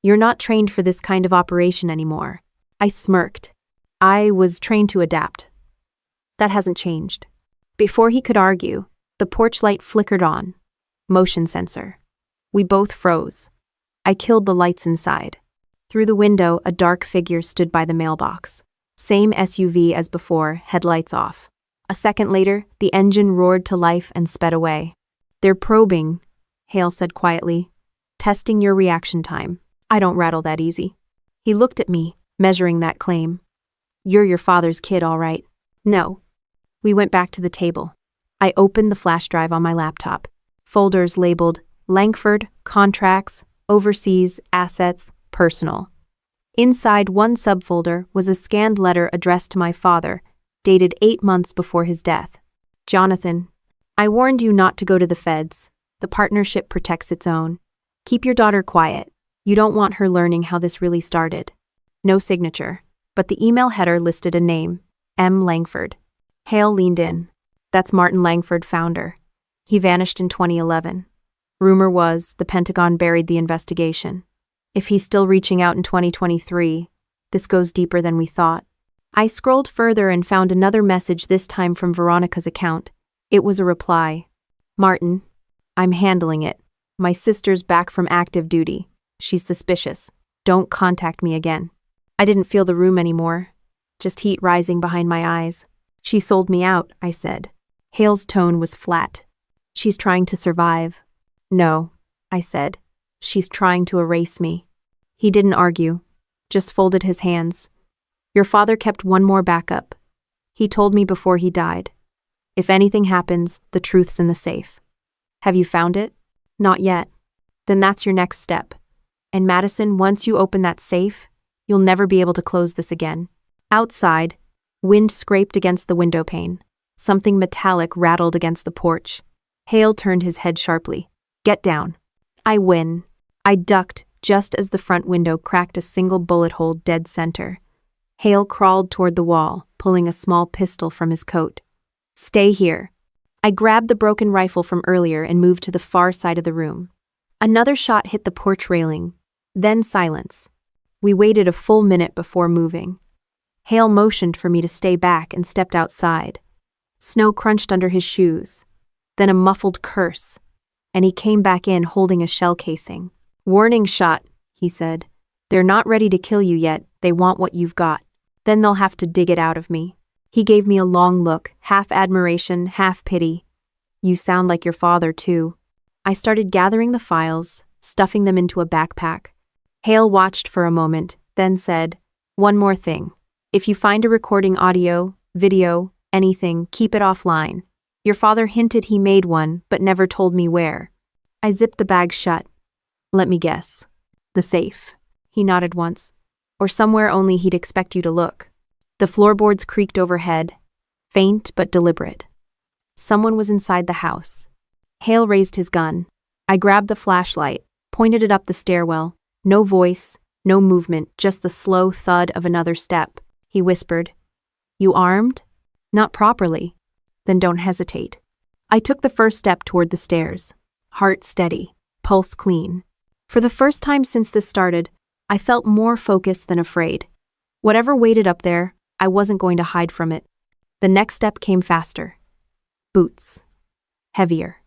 You're not trained for this kind of operation anymore. I smirked. I was trained to adapt. That hasn't changed. Before he could argue, the porch light flickered on. Motion sensor. We both froze. I killed the lights inside. Through the window, a dark figure stood by the mailbox. Same SUV as before, headlights off. A second later, the engine roared to life and sped away. They're probing, Hale said quietly. Testing your reaction time. I don't rattle that easy. He looked at me, measuring that claim. You're your father's kid, all right. No. We went back to the table. I opened the flash drive on my laptop. Folders labeled Langford, Contracts, Overseas, Assets, Personal. Inside one subfolder was a scanned letter addressed to my father, dated 8 months before his death. Jonathan, I warned you not to go to the feds. The partnership protects its own. Keep your daughter quiet. You don't want her learning how this really started. No signature, but the email header listed a name, M. Langford. Hale leaned in. That's Martin Langford, founder. He vanished in 2011. Rumor was the Pentagon buried the investigation. If he's still reaching out in 2023, this goes deeper than we thought. I scrolled further and found another message, this time from Veronica's account. It was a reply. Martin, I'm handling it. My sister's back from active duty. She's suspicious. Don't contact me again. I didn't feel the room anymore. Just heat rising behind my eyes. She sold me out, I said. Hale's tone was flat. She's trying to survive. No, I said. She's trying to erase me. He didn't argue, just folded his hands. Your father kept one more backup. He told me before he died. If anything happens, the truth's in the safe. Have you found it? Not yet. Then that's your next step. And Madison, once you open that safe, you'll never be able to close this again. Outside, wind scraped against the window pane. Something metallic rattled against the porch. Hale turned his head sharply. Get down. I win. I ducked just as the front window cracked a single bullet hole dead center. Hale crawled toward the wall, pulling a small pistol from his coat. Stay here. I grabbed the broken rifle from earlier and moved to the far side of the room. Another shot hit the porch railing, then silence. We waited a full minute before moving. Hale motioned for me to stay back and stepped outside. Snow crunched under his shoes, then a muffled curse, and he came back in holding a shell casing. Warning shot, he said. They're not ready to kill you yet. They want what you've got. Then they'll have to dig it out of me. He gave me a long look, half admiration, half pity. You sound like your father, too. I started gathering the files, stuffing them into a backpack. Hale watched for a moment, then said, One more thing. If you find a recording, audio, video, anything, keep it offline. Your father hinted he made one, but never told me where. I zipped the bag shut. Let me guess. The safe. He nodded once. or somewhere only he'd expect you to look. The floorboards creaked overhead, faint but deliberate. Someone was inside the house. Hale raised his gun. I grabbed the flashlight, pointed it up the stairwell. No voice, no movement, just the slow thud of another step. He whispered, "You armed?" "Not properly." "Then don't hesitate." I took the first step toward the stairs, heart steady, pulse clean. For the first time since this started, I felt more focused than afraid. Whatever waited up there, I wasn't going to hide from it. The next step came faster. Boots. Heavier.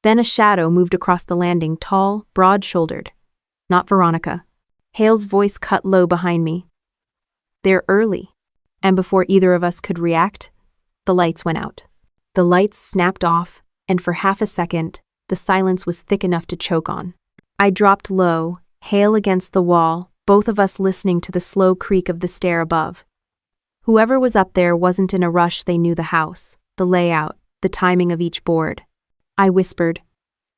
Then a shadow moved across the landing, tall, broad-shouldered. Not Veronica. Hale's voice cut low behind me. "They're early." And before either of us could react, the lights went out. The lights snapped off, and for half a second, the silence was thick enough to choke on. I dropped low, Hale against the wall, both of us listening to the slow creak of the stair above. Whoever was up there wasn't in a rush. They knew the house, the layout, the timing of each board. I whispered,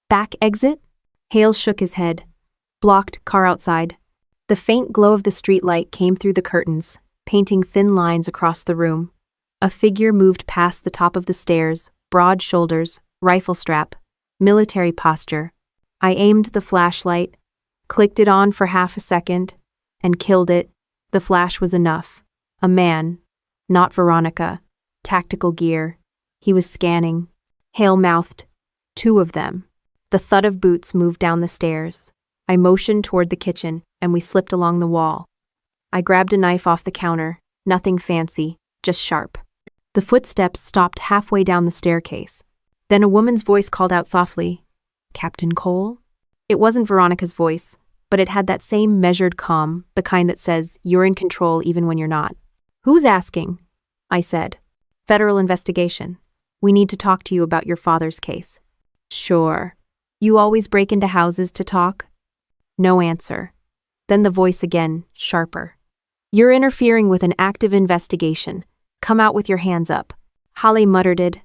"Back exit?" Hale shook his head. "Blocked, car outside." The faint glow of the streetlight came through the curtains, painting thin lines across the room. A figure moved past the top of the stairs, broad shoulders, rifle strap, military posture. I aimed the flashlight, clicked it on for half a second, and killed it. The flash was enough. A man, not Veronica, tactical gear. He was scanning. Hale mouthed, "Two of them." The thud of boots moved down the stairs. I motioned toward the kitchen, and we slipped along the wall. I grabbed a knife off the counter, nothing fancy, just sharp. The footsteps stopped halfway down the staircase. Then a woman's voice called out softly, "Captain Cole?" It wasn't Veronica's voice, but it had that same measured calm, the kind that says you're in control even when you're not. "Who's asking?" I said. "Federal investigation. We need to talk to you about your father's case." "Sure. You always break into houses to talk?" No answer. Then the voice again, sharper. "You're interfering with an active investigation. Come out with your hands up." Hale muttered it.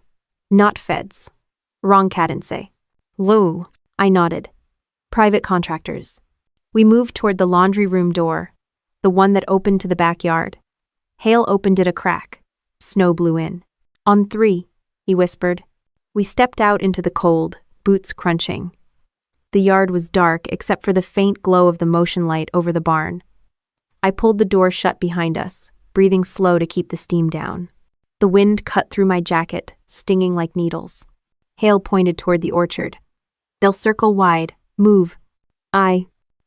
"Not feds." "Wrong cadence. Lou." I nodded. "Private contractors." We moved toward the laundry room door, the one that opened to the backyard. Hale opened it a crack. Snow blew in. "On three," he whispered. We stepped out into the cold, boots crunching. The yard was dark except for the faint glow of the motion light over the barn. I pulled the door shut behind us, breathing slow to keep the steam down. The wind cut through my jacket, stinging like needles. Hale pointed toward the orchard. "They'll circle wide. Move."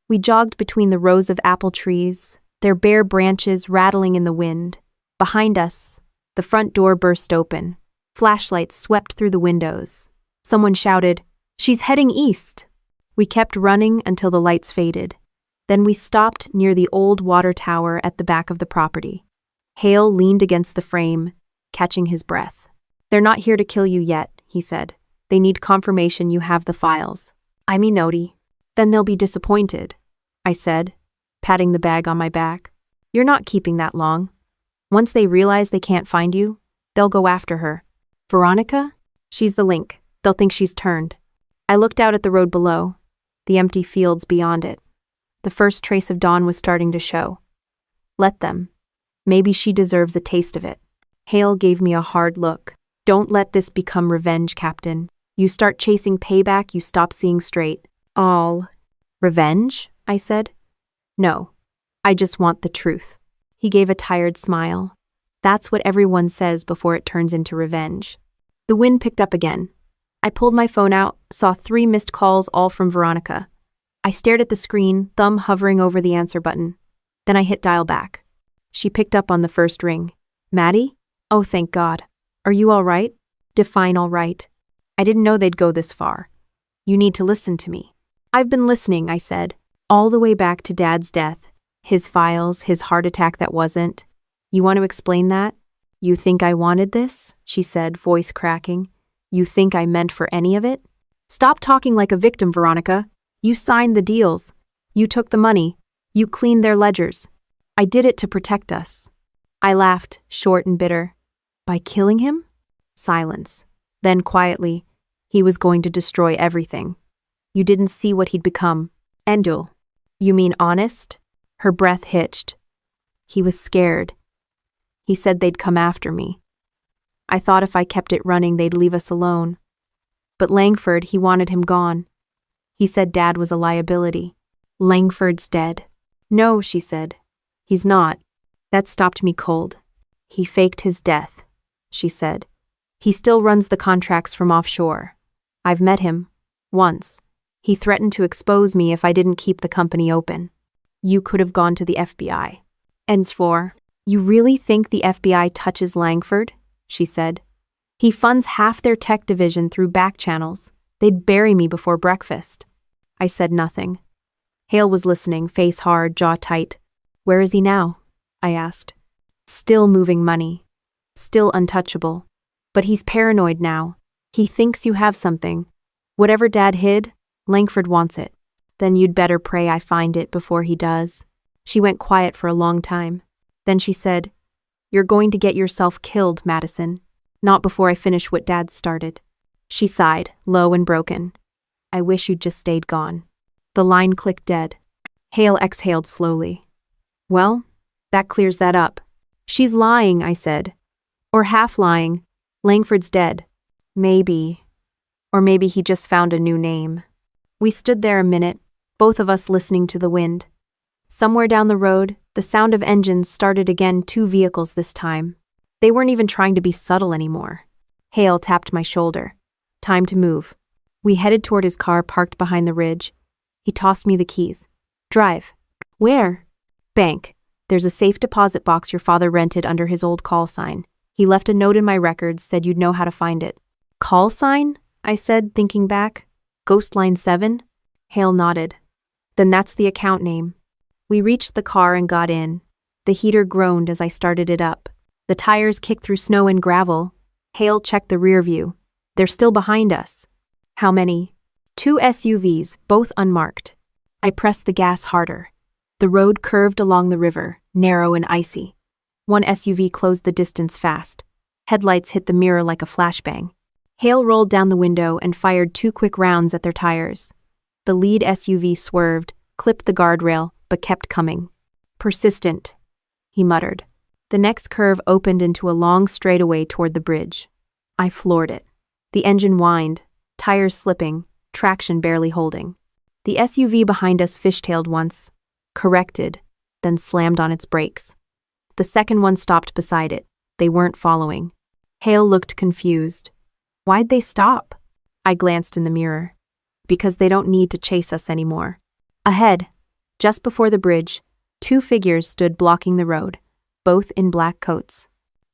We jogged between the rows of apple trees, their bare branches rattling in the wind. Behind us, the front door burst open. Flashlights swept through the windows. Someone shouted, "She's heading east!" We kept running until the lights faded. Then we stopped near the old water tower at the back of the property. Hale leaned against the frame, catching his breath. "They're not here to kill you yet," he said. "They need confirmation you have the files." "I mean, Noti." "Then they'll be disappointed," I said, patting the bag on my back. "You're not keeping that long. Once they realize they can't find you, they'll go after her." "Veronica? She's the link. They'll think she's turned." I looked out at the road below, the empty fields beyond it. The first trace of dawn was starting to show. Let them. Maybe she deserves a taste of it. Hale gave me a hard look. "Don't let this become revenge, Captain. You start chasing payback, you stop seeing straight." "All revenge?" I said. "No. I just want the truth." He gave a tired smile. "That's what everyone says before it turns into revenge." The wind picked up again. I pulled my phone out, saw 3 missed calls, all from Veronica. I stared at the screen, thumb hovering over the answer button. Then I hit dial back. She picked up on the first ring. "Maddie? Oh, thank God. Are you all right?" "Define all right." "I didn't know they'd go this far. You need to listen to me." "I've been listening," I said, "all the way back to Dad's death, his files, his heart attack that wasn't. You want to explain that?" "You think I wanted this?" she said, voice cracking. "You think I meant for any of it?" "Stop talking like a victim, Veronica. You signed the deals. You took the money. You cleaned their ledgers. I did it to protect us." I laughed, short and bitter. "By killing him?" Silence. Then quietly, "He was going to destroy everything. You didn't see what he'd become. Endul." "You mean honest?" Her breath hitched. He was scared. He said they'd come after me. I thought if I kept it running, they'd leave us alone. But Langford, he wanted him gone. He said Dad was a liability. Langford's dead. No, she said. He's not. That stopped me cold. He faked his death, she said. He still runs the contracts from offshore. I've met him. Once. He threatened to expose me if I didn't keep the company open. You could have gone to the FBI. Ends 4. You really think the FBI touches Langford? She said. He funds half their tech division through back channels. They'd bury me before breakfast. I said nothing. Hale was listening, face hard, jaw tight. Where is he now? I asked. Still moving money. Still untouchable. But he's paranoid now. He thinks you have something. Whatever Dad hid, Langford wants it. Then you'd better pray I find it before he does. She went quiet for a long time. Then she said, You're going to get yourself killed, Madison. Not before I finish what Dad started. She sighed, low and broken. I wish you'd just stayed gone. The line clicked dead. Hale exhaled slowly. Well, that clears that up. She's lying, I said. Or half lying. Langford's dead. Maybe. Or maybe he just found a new name. We stood there a minute, both of us listening to the wind. Somewhere down the road, the sound of engines started again, 2 vehicles this time. They weren't even trying to be subtle anymore. Hale tapped my shoulder. Time to move. We headed toward his car parked behind the ridge. He tossed me the keys. Drive. Where? Bank. There's a safe deposit box your father rented under his old call sign. He left a note in my records, said you'd know how to find it. Call sign? I said, thinking back. Ghost Line 7? Hale nodded. Then that's the account name. We reached the car and got in. The heater groaned as I started it up. The tires kicked through snow and gravel. Hale checked the rear view. They're still behind us. How many? 2 SUVs, both unmarked. I pressed the gas harder. The road curved along the river, narrow and icy. One SUV closed the distance fast. Headlights hit the mirror like a flashbang. Hale rolled down the window and fired 2 quick rounds at their tires. The lead SUV swerved, clipped the guardrail, but kept coming. Persistent, he muttered. The next curve opened into a long straightaway toward the bridge. I floored it. The engine whined, tires slipping, traction barely holding. The SUV behind us fishtailed once, corrected, then slammed on its brakes. The second one stopped beside it. They weren't following. Hale looked confused. Why'd they stop? I glanced in the mirror. Because they don't need to chase us anymore. Ahead, just before the bridge, 2 figures stood blocking the road, both in black coats.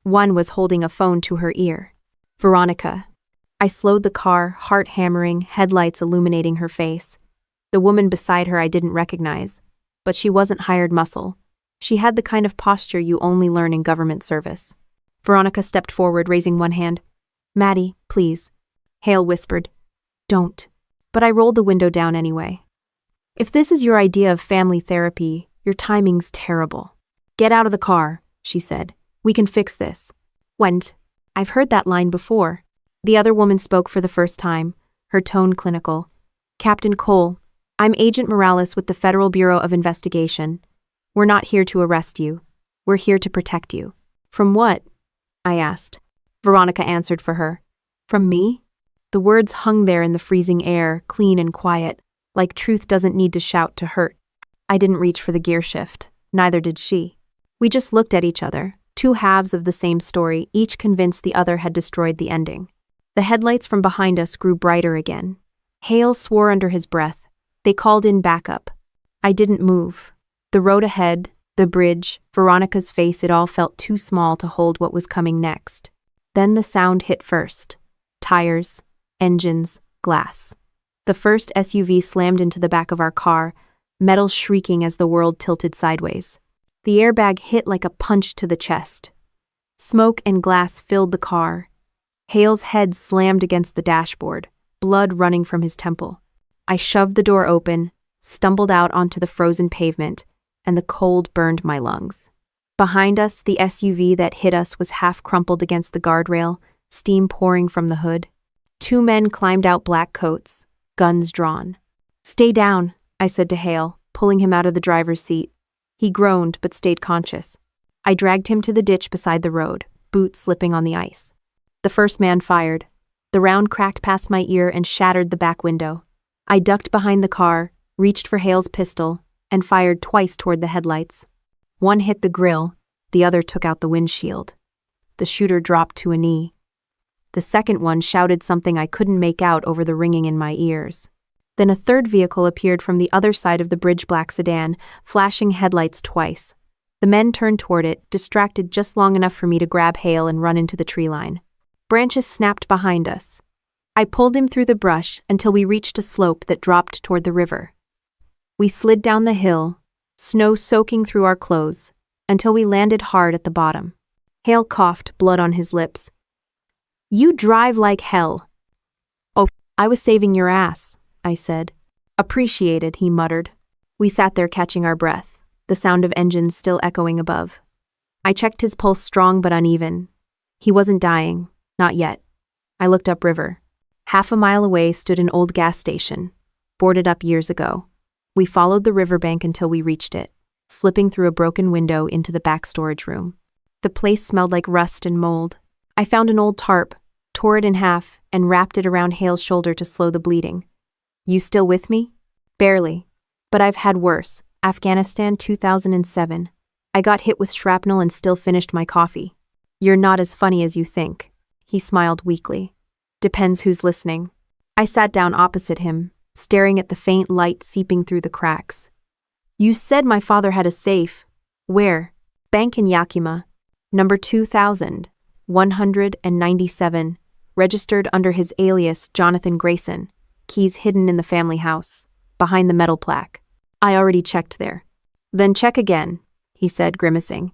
One was holding a phone to her ear. Veronica. I slowed the car, heart hammering, headlights illuminating her face. The woman beside her I didn't recognize, but she wasn't hired muscle. She had the kind of posture you only learn in government service. Veronica stepped forward, raising one hand. Maddie, please. Hale whispered. Don't. But I rolled the window down anyway. If this is your idea of family therapy, your timing's terrible. Get out of the car, she said. We can fix this. Went. I've heard that line before. The other woman spoke for the first time, her tone clinical. Captain Cole, I'm Agent Morales with the Federal Bureau of Investigation. We're not here to arrest you. We're here to protect you. From what? I asked. Veronica answered for her. From me? The words hung there in the freezing air, clean and quiet, like truth doesn't need to shout to hurt. I didn't reach for the gear shift. Neither did she. We just looked at each other, 2 halves of the same story, each convinced the other had destroyed the ending. The headlights from behind us grew brighter again. Hale swore under his breath. They called in backup. I didn't move. The road ahead, the bridge, Veronica's face, it all felt too small to hold what was coming next. Then the sound hit first. Tires, engines, glass. The first SUV slammed into the back of our car, metal shrieking as the world tilted sideways. The airbag hit like a punch to the chest. Smoke and glass filled the car. Hale's head slammed against the dashboard, blood running from his temple. I shoved the door open, stumbled out onto the frozen pavement, and the cold burned my lungs. Behind us, the SUV that hit us was half crumpled against the guardrail, steam pouring from the hood. 2 men climbed out, black coats, guns drawn. Stay down, I said to Hale, pulling him out of the driver's seat. He groaned but stayed conscious. I dragged him to the ditch beside the road, boots slipping on the ice. The first man fired. The round cracked past my ear and shattered the back window. I ducked behind the car, reached for Hale's pistol, and fired twice toward the headlights. One hit the grill, the other took out the windshield. The shooter dropped to a knee. The second one shouted something I couldn't make out over the ringing in my ears. Then a third vehicle appeared from the other side of the bridge black sedan, flashing headlights twice. The men turned toward it, distracted just long enough for me to grab Hale and run into the tree line. Branches snapped behind us. I pulled him through the brush until we reached a slope that dropped toward the river. We slid down the hill, snow soaking through our clothes, until we landed hard at the bottom. Hale coughed, blood on his lips. "You drive like hell." "Oh, I was saving your ass," I said. "Appreciated," he muttered. We sat there catching our breath, the sound of engines still echoing above. I checked his pulse, strong but uneven. He wasn't dying, not yet. I looked upriver. Half a mile away stood an old gas station, boarded up years ago. We followed the riverbank until we reached it, slipping through a broken window into the back storage room. The place smelled like rust and mold. I found an old tarp, tore it in half, and wrapped it around Hale's shoulder to slow the bleeding. "You still with me?" "Barely. But I've had worse. Afghanistan 2007. I got hit with shrapnel and still finished my coffee." "You're not as funny as you think." He smiled weakly. "Depends who's listening." I sat down opposite him, staring at the faint light seeping through the cracks. "You said my father had a safe." "Where?" "Bank in Yakima. Number 2197, registered under his alias Jonathan Grayson. Keys hidden in the family house, behind the metal plaque." "I already checked there." "Then check again," he said, grimacing.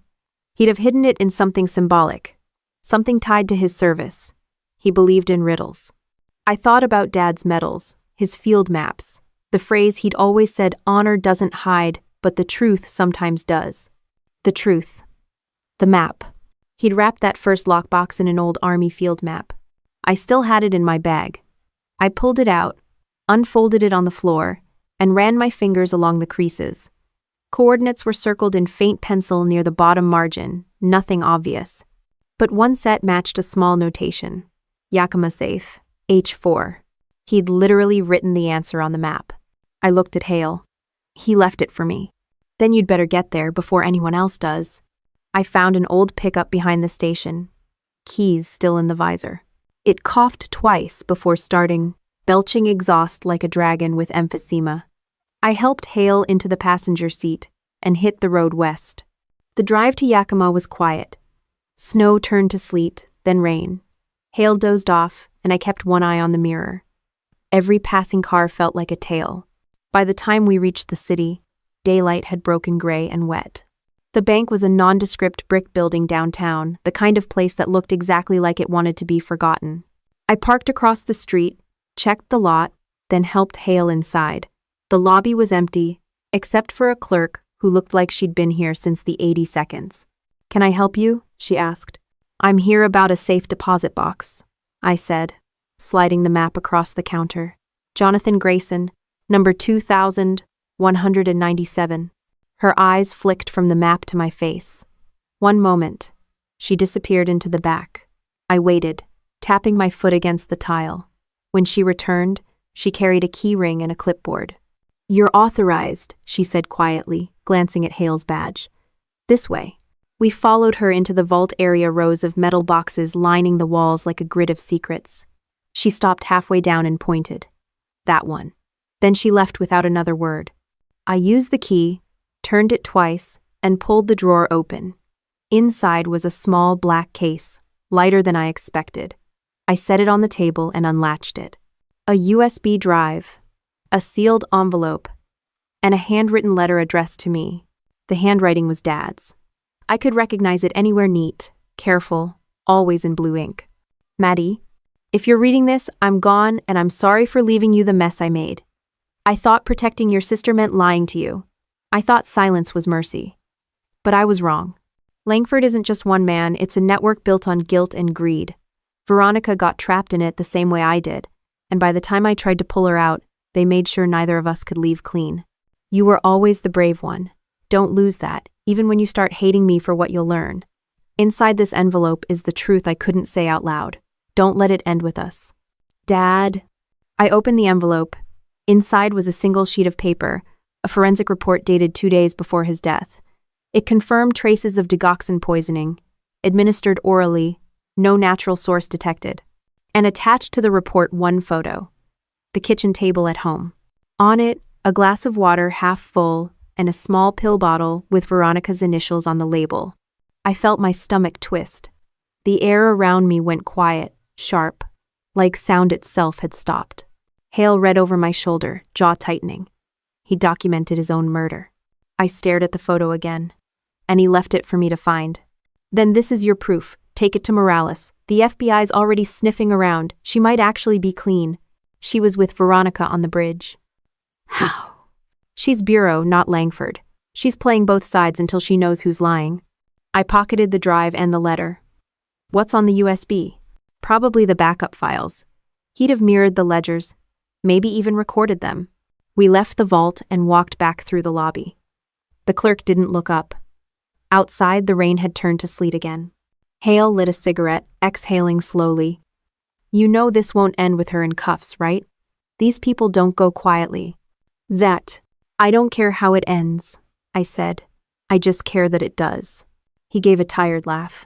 He'd have hidden it in something symbolic, something tied to his service. He believed in riddles. I thought about Dad's medals, his field maps, the phrase he'd always said, "Honor doesn't hide, but the truth sometimes does." The truth. The map. He'd wrapped that first lockbox in an old army field map. I still had it in my bag. I pulled it out, unfolded it on the floor, and ran my fingers along the creases. Coordinates were circled in faint pencil near the bottom margin, nothing obvious. But one set matched a small notation. Yakima safe, H4. He'd literally written the answer on the map. I looked at Hale. "He left it for me." "Then you'd better get there before anyone else does." I found an old pickup behind the station, keys still in the visor. It coughed twice before starting, belching exhaust like a dragon with emphysema. I helped Hale into the passenger seat and hit the road west. The drive to Yakima was quiet. Snow turned to sleet, then rain. Hale dozed off, and I kept one eye on the mirror. Every passing car felt like a tale. By the time we reached the city, daylight had broken gray and wet. The bank was a nondescript brick building downtown, the kind of place that looked exactly like it wanted to be forgotten. I parked across the street, checked the lot, then helped Hale inside. The lobby was empty, except for a clerk who looked like she'd been here since the 80 seconds. "Can I help you?" she asked. "I'm here about a safe deposit box," I said, sliding the map across the counter. "Jonathan Grayson, number 2197. Her eyes flicked from the map to my face. One moment. She disappeared into the back. I waited, tapping my foot against the tile. When she returned, she carried a key ring and a clipboard. "You're authorized," she said quietly, glancing at Hale's badge. "This way." We followed her into the vault area, rows of metal boxes lining the walls like a grid of secrets. She stopped halfway down and pointed. "That one." Then she left without another word. I used the key, turned it twice, and pulled the drawer open. Inside was a small black case, lighter than I expected. I set it on the table and unlatched it. A USB drive, a sealed envelope, and a handwritten letter addressed to me. The handwriting was Dad's. I could recognize it anywhere, neat, careful, always in blue ink. "Maddie, if you're reading this, I'm gone and I'm sorry for leaving you the mess I made. I thought protecting your sister meant lying to you. I thought silence was mercy. But I was wrong. Langford isn't just one man, it's a network built on guilt and greed. Veronica got trapped in it the same way I did, and by the time I tried to pull her out, they made sure neither of us could leave clean. You were always the brave one. Don't lose that, even when you start hating me for what you'll learn. Inside this envelope is the truth I couldn't say out loud. Don't let it end with us. Dad. I opened the envelope. Inside was a single sheet of paper, a forensic report dated 2 days before his death. It confirmed traces of digoxin poisoning, administered orally, no natural source detected. And attached to the report one photo, the kitchen table at home. On it, a glass of water half full and a small pill bottle with Veronica's initials on the label. I felt my stomach twist. The air around me went quiet, sharp, like sound itself had stopped. Hale read over my shoulder, jaw tightening. He documented his own murder. I stared at the photo again, and he left it for me to find. Then this is your proof. Take it to Morales. The FBI's already sniffing around. She might actually be clean. She was with Veronica on the bridge. How? She's Bureau, not Langford. She's playing both sides until she knows who's lying. I pocketed the drive and the letter. What's on the USB? Probably the backup files. He'd have mirrored the ledgers, maybe even recorded them. We left the vault and walked back through the lobby. The clerk didn't look up. Outside, the rain had turned to sleet again. Hale lit a cigarette, exhaling slowly. You know this won't end with her in cuffs, right? These people don't go quietly. I don't care how it ends, I said. I just care that it does. He gave a tired laugh.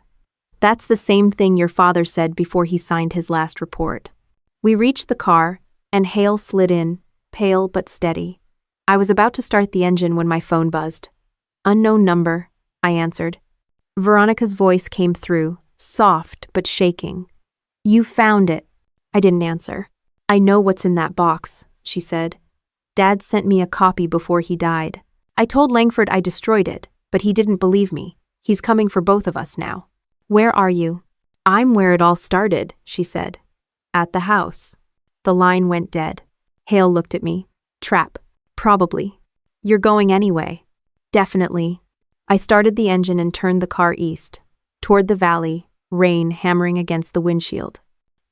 That's the same thing your father said before he signed his last report. We reached the car, and Hale slid in, pale but steady. I was about to start the engine when my phone buzzed. Unknown number, I answered. Veronica's voice came through, soft but shaking. You found it. I didn't answer. I know what's in that box, she said. Dad sent me a copy before he died. I told Langford I destroyed it, but he didn't believe me. He's coming for both of us now. Where are you? I'm where it all started, she said. At the house. The line went dead. Hale looked at me. Trap. Probably. You're going anyway. Definitely. I started the engine and turned the car east, toward the valley, rain hammering against the windshield.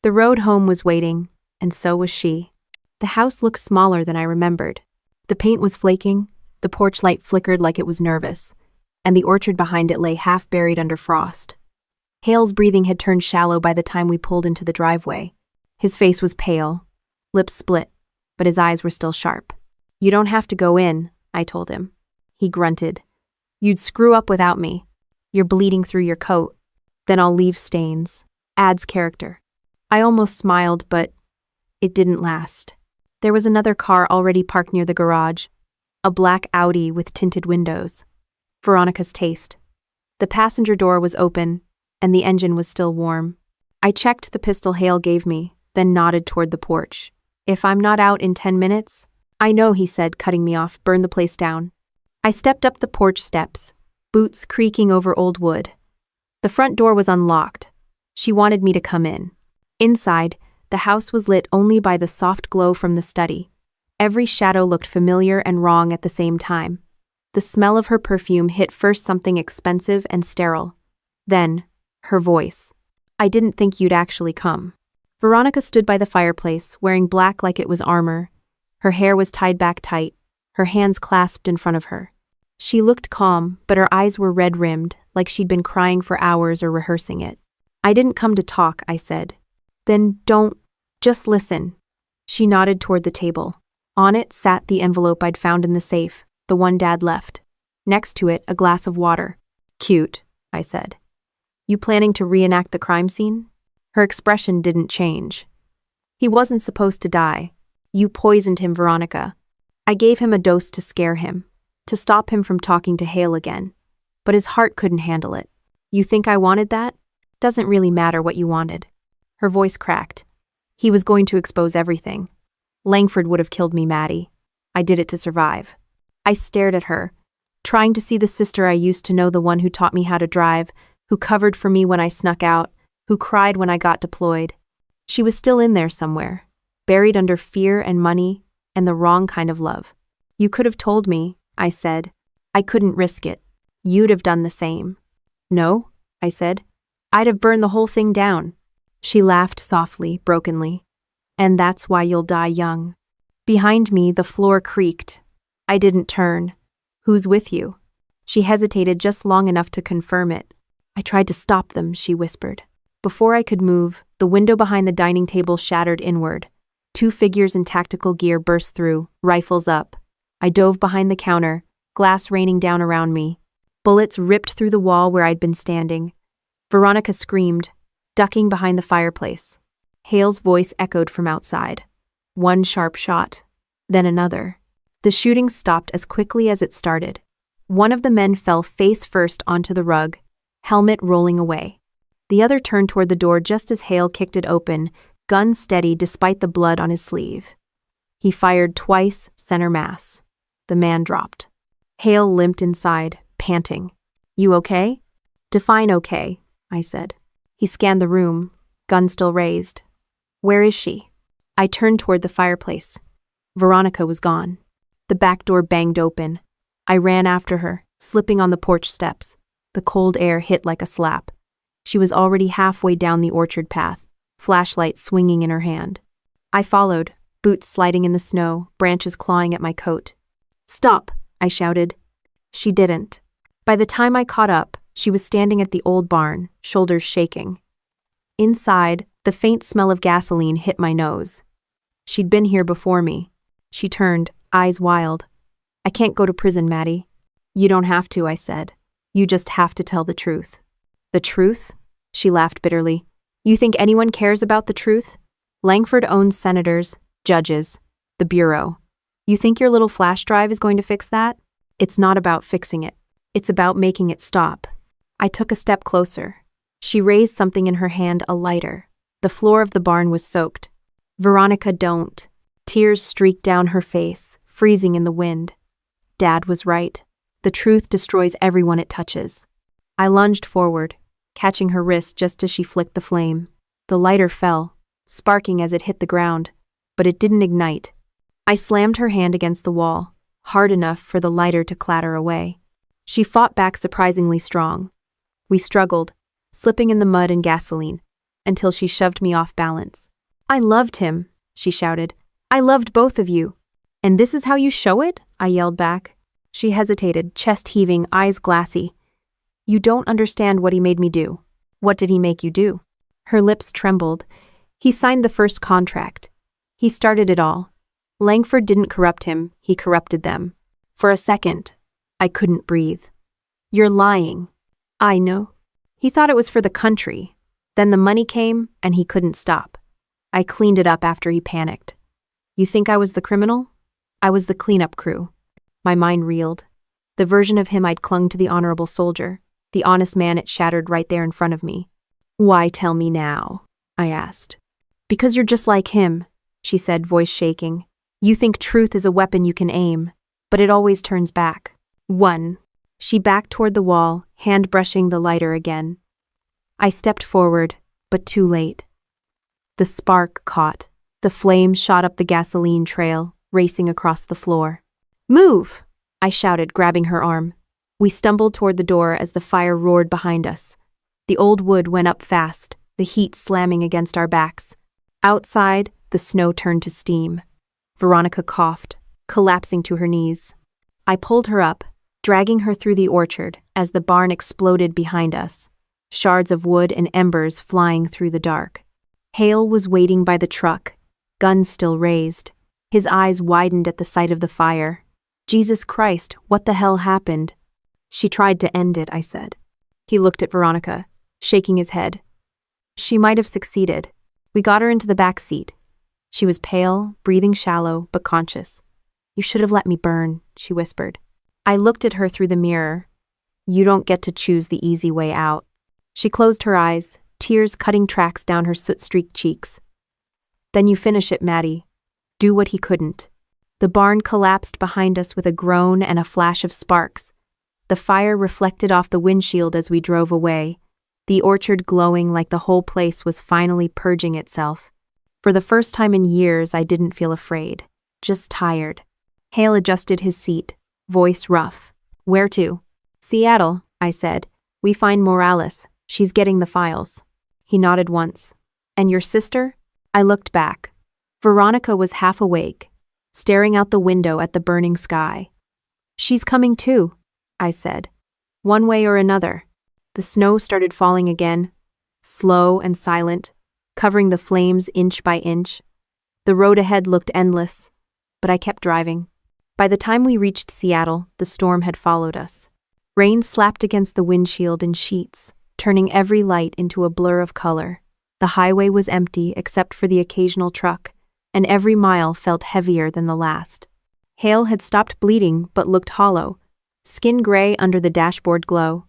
The road home was waiting, and so was she. The house looked smaller than I remembered. The paint was flaking, the porch light flickered like it was nervous, and the orchard behind it lay half buried under frost. Hale's breathing had turned shallow by the time we pulled into the driveway. His face was pale, lips split, but his eyes were still sharp. You don't have to go in, I told him. He grunted. You'd screw up without me. You're bleeding through your coat. Then I'll leave stains. Adds character. I almost smiled, but it didn't last. There was another car already parked near the garage, a black Audi with tinted windows. Veronica's taste. The passenger door was open, and the engine was still warm. I checked the pistol Hale gave me, then nodded toward the porch. If I'm not out in 10 minutes? I know, he said, cutting me off. Burn the place down. I stepped up the porch steps, boots creaking over old wood. The front door was unlocked. She wanted me to come in. Inside, the house was lit only by the soft glow from the study. Every shadow looked familiar and wrong at the same time. The smell of her perfume hit first something expensive and sterile. Then, her voice. I didn't think you'd actually come. Veronica stood by the fireplace, wearing black like it was armor. Her hair was tied back tight, her hands clasped in front of her. She looked calm, but her eyes were red-rimmed, like she'd been crying for hours or rehearsing it. I didn't come to talk, I said. Then just listen. She nodded toward the table. On it sat the envelope I'd found in the safe, the one Dad left. Next to it, a glass of water. Cute, I said. You planning to reenact the crime scene? Her expression didn't change. He wasn't supposed to die. You poisoned him, Veronica. I gave him a dose to scare him, to stop him from talking to Hale again. But his heart couldn't handle it. You think I wanted that? Doesn't really matter what you wanted. Her voice cracked. He was going to expose everything. Langford would have killed me, Maddie. I did it to survive. I stared at her, trying to see the sister I used to know, the one who taught me how to drive, who covered for me when I snuck out, who cried when I got deployed. She was still in there somewhere, buried under fear and money and the wrong kind of love. You could have told me, I said. I couldn't risk it. You'd have done the same. No, I said. I'd have burned the whole thing down. She laughed softly, brokenly. And that's why you'll die young. Behind me, the floor creaked. I didn't turn. Who's with you? She hesitated just long enough to confirm it. I tried to stop them, she whispered. Before I could move, the window behind the dining table shattered inward. 2 figures in tactical gear burst through, rifles up. I dove behind the counter, glass raining down around me. Bullets ripped through the wall where I'd been standing. Veronica screamed, ducking behind the fireplace. Hale's voice echoed from outside. 1 sharp shot, then another. The shooting stopped as quickly as it started. One of the men fell face first onto the rug, helmet rolling away. The other turned toward the door just as Hale kicked it open, gun steady despite the blood on his sleeve. He fired twice, center mass. The man dropped. Hale limped inside, panting. You okay? Define okay, I said. He scanned the room, gun still raised. Where is she? I turned toward the fireplace. Veronica was gone. The back door banged open. I ran after her, slipping on the porch steps. The cold air hit like a slap. She was already halfway down the orchard path, flashlight swinging in her hand. I followed, boots sliding in the snow, branches clawing at my coat. Stop, I shouted. She didn't. By the time I caught up, she was standing at the old barn, shoulders shaking. Inside, the faint smell of gasoline hit my nose. She'd been here before me. She turned, eyes wild. I can't go to prison, Maddie. You don't have to, I said. You just have to tell the truth. The truth? She laughed bitterly. You think anyone cares about the truth? Langford owns senators, judges, the Bureau. You think your little flash drive is going to fix that? It's not about fixing it. It's about making it stop. I took a step closer. She raised something in her hand, a lighter. The floor of the barn was soaked. Veronica, don't. Tears streaked down her face, freezing in the wind. Dad was right. The truth destroys everyone it touches. I lunged forward, catching her wrist just as she flicked the flame. The lighter fell, sparking as it hit the ground, but it didn't ignite. I slammed her hand against the wall, hard enough for the lighter to clatter away. She fought back surprisingly strong. We struggled, slipping in the mud and gasoline, until she shoved me off balance. I loved him, she shouted. I loved both of you. And this is how you show it? I yelled back. She hesitated, chest heaving, eyes glassy. You don't understand what he made me do. What did he make you do? Her lips trembled. He signed the first contract. He started it all. Langford didn't corrupt him, he corrupted them. For a second, I couldn't breathe. You're lying. I know. He thought it was for the country. Then the money came, and he couldn't stop. I cleaned it up after he panicked. You think I was the criminal? I was the cleanup crew. My mind reeled. The version of him I'd clung to, the honorable soldier, the honest man, it shattered right there in front of me. Why tell me now? I asked. Because you're just like him, she said, voice shaking. You think truth is a weapon you can aim, but it always turns back. She backed toward the wall, hand brushing the lighter again. I stepped forward, but too late. The spark caught. The flame shot up the gasoline trail, racing across the floor. Move! I shouted, grabbing her arm. We stumbled toward the door as the fire roared behind us. The old wood went up fast, the heat slamming against our backs. Outside, the snow turned to steam. Veronica coughed, collapsing to her knees. I pulled her up, dragging her through the orchard as the barn exploded behind us, shards of wood and embers flying through the dark. Hale was waiting by the truck, gun still raised. His eyes widened at the sight of the fire. Jesus Christ, what the hell happened? She tried to end it, I said. He looked at Veronica, shaking his head. She might have succeeded. We got her into the back seat. She was pale, breathing shallow, but conscious. You should have let me burn, she whispered. I looked at her through the mirror. You don't get to choose the easy way out. She closed her eyes, tears cutting tracks down her soot-streaked cheeks. Then you finish it, Maddie. Do what he couldn't. The barn collapsed behind us with a groan and a flash of sparks. The fire reflected off the windshield as we drove away, the orchard glowing like the whole place was finally purging itself. For the first time in years, I didn't feel afraid, just tired. Hale adjusted his seat, voice rough. Where to? Seattle, I said. We find Morales. She's getting the files. He nodded once. And your sister? I looked back. Veronica was half awake, staring out the window at the burning sky. She's coming too, I said. one way or another. The snow started falling again, slow and silent, covering the flames inch by inch. The road ahead looked endless, but I kept driving. By the time we reached Seattle, the storm had followed us. Rain slapped against the windshield in sheets, turning every light into a blur of color. The highway was empty except for the occasional truck, and every mile felt heavier than the last. Hale had stopped bleeding but looked hollow, skin gray under the dashboard glow.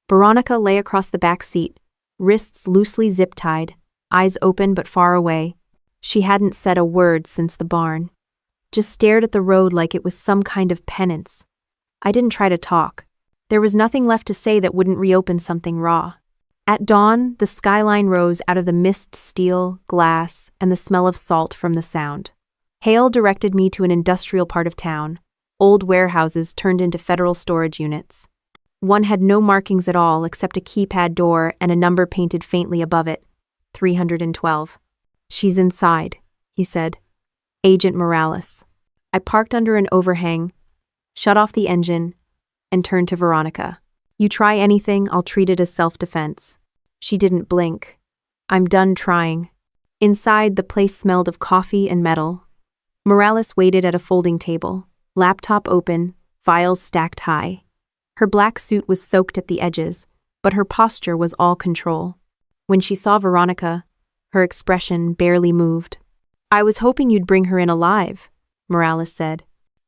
Veronica lay across the back seat, wrists loosely zip-tied, eyes open but far away. She hadn't said a word since the barn, just stared at the road like it was some kind of penance. I didn't try to talk. There was nothing left to say that wouldn't reopen something raw. At dawn, the skyline rose out of the mist, steel, glass, and the smell of salt from the sound. Hale directed me to an industrial part of town. Old warehouses turned into federal storage units. One had no markings at all except a keypad door and a number painted faintly above it, 312. "She's inside," he said. "Agent Morales." I parked under an overhang, shut off the engine, and turned to Veronica. "You try anything, I'll treat it as self-defense." She didn't blink. "I'm done trying." Inside, the place smelled of coffee and metal. Morales waited at a folding table, laptop open, files stacked high. Her black suit was soaked at the edges, but her posture was all control. When she saw Veronica, her expression barely moved. "I was hoping you'd bring her in alive," Morales said.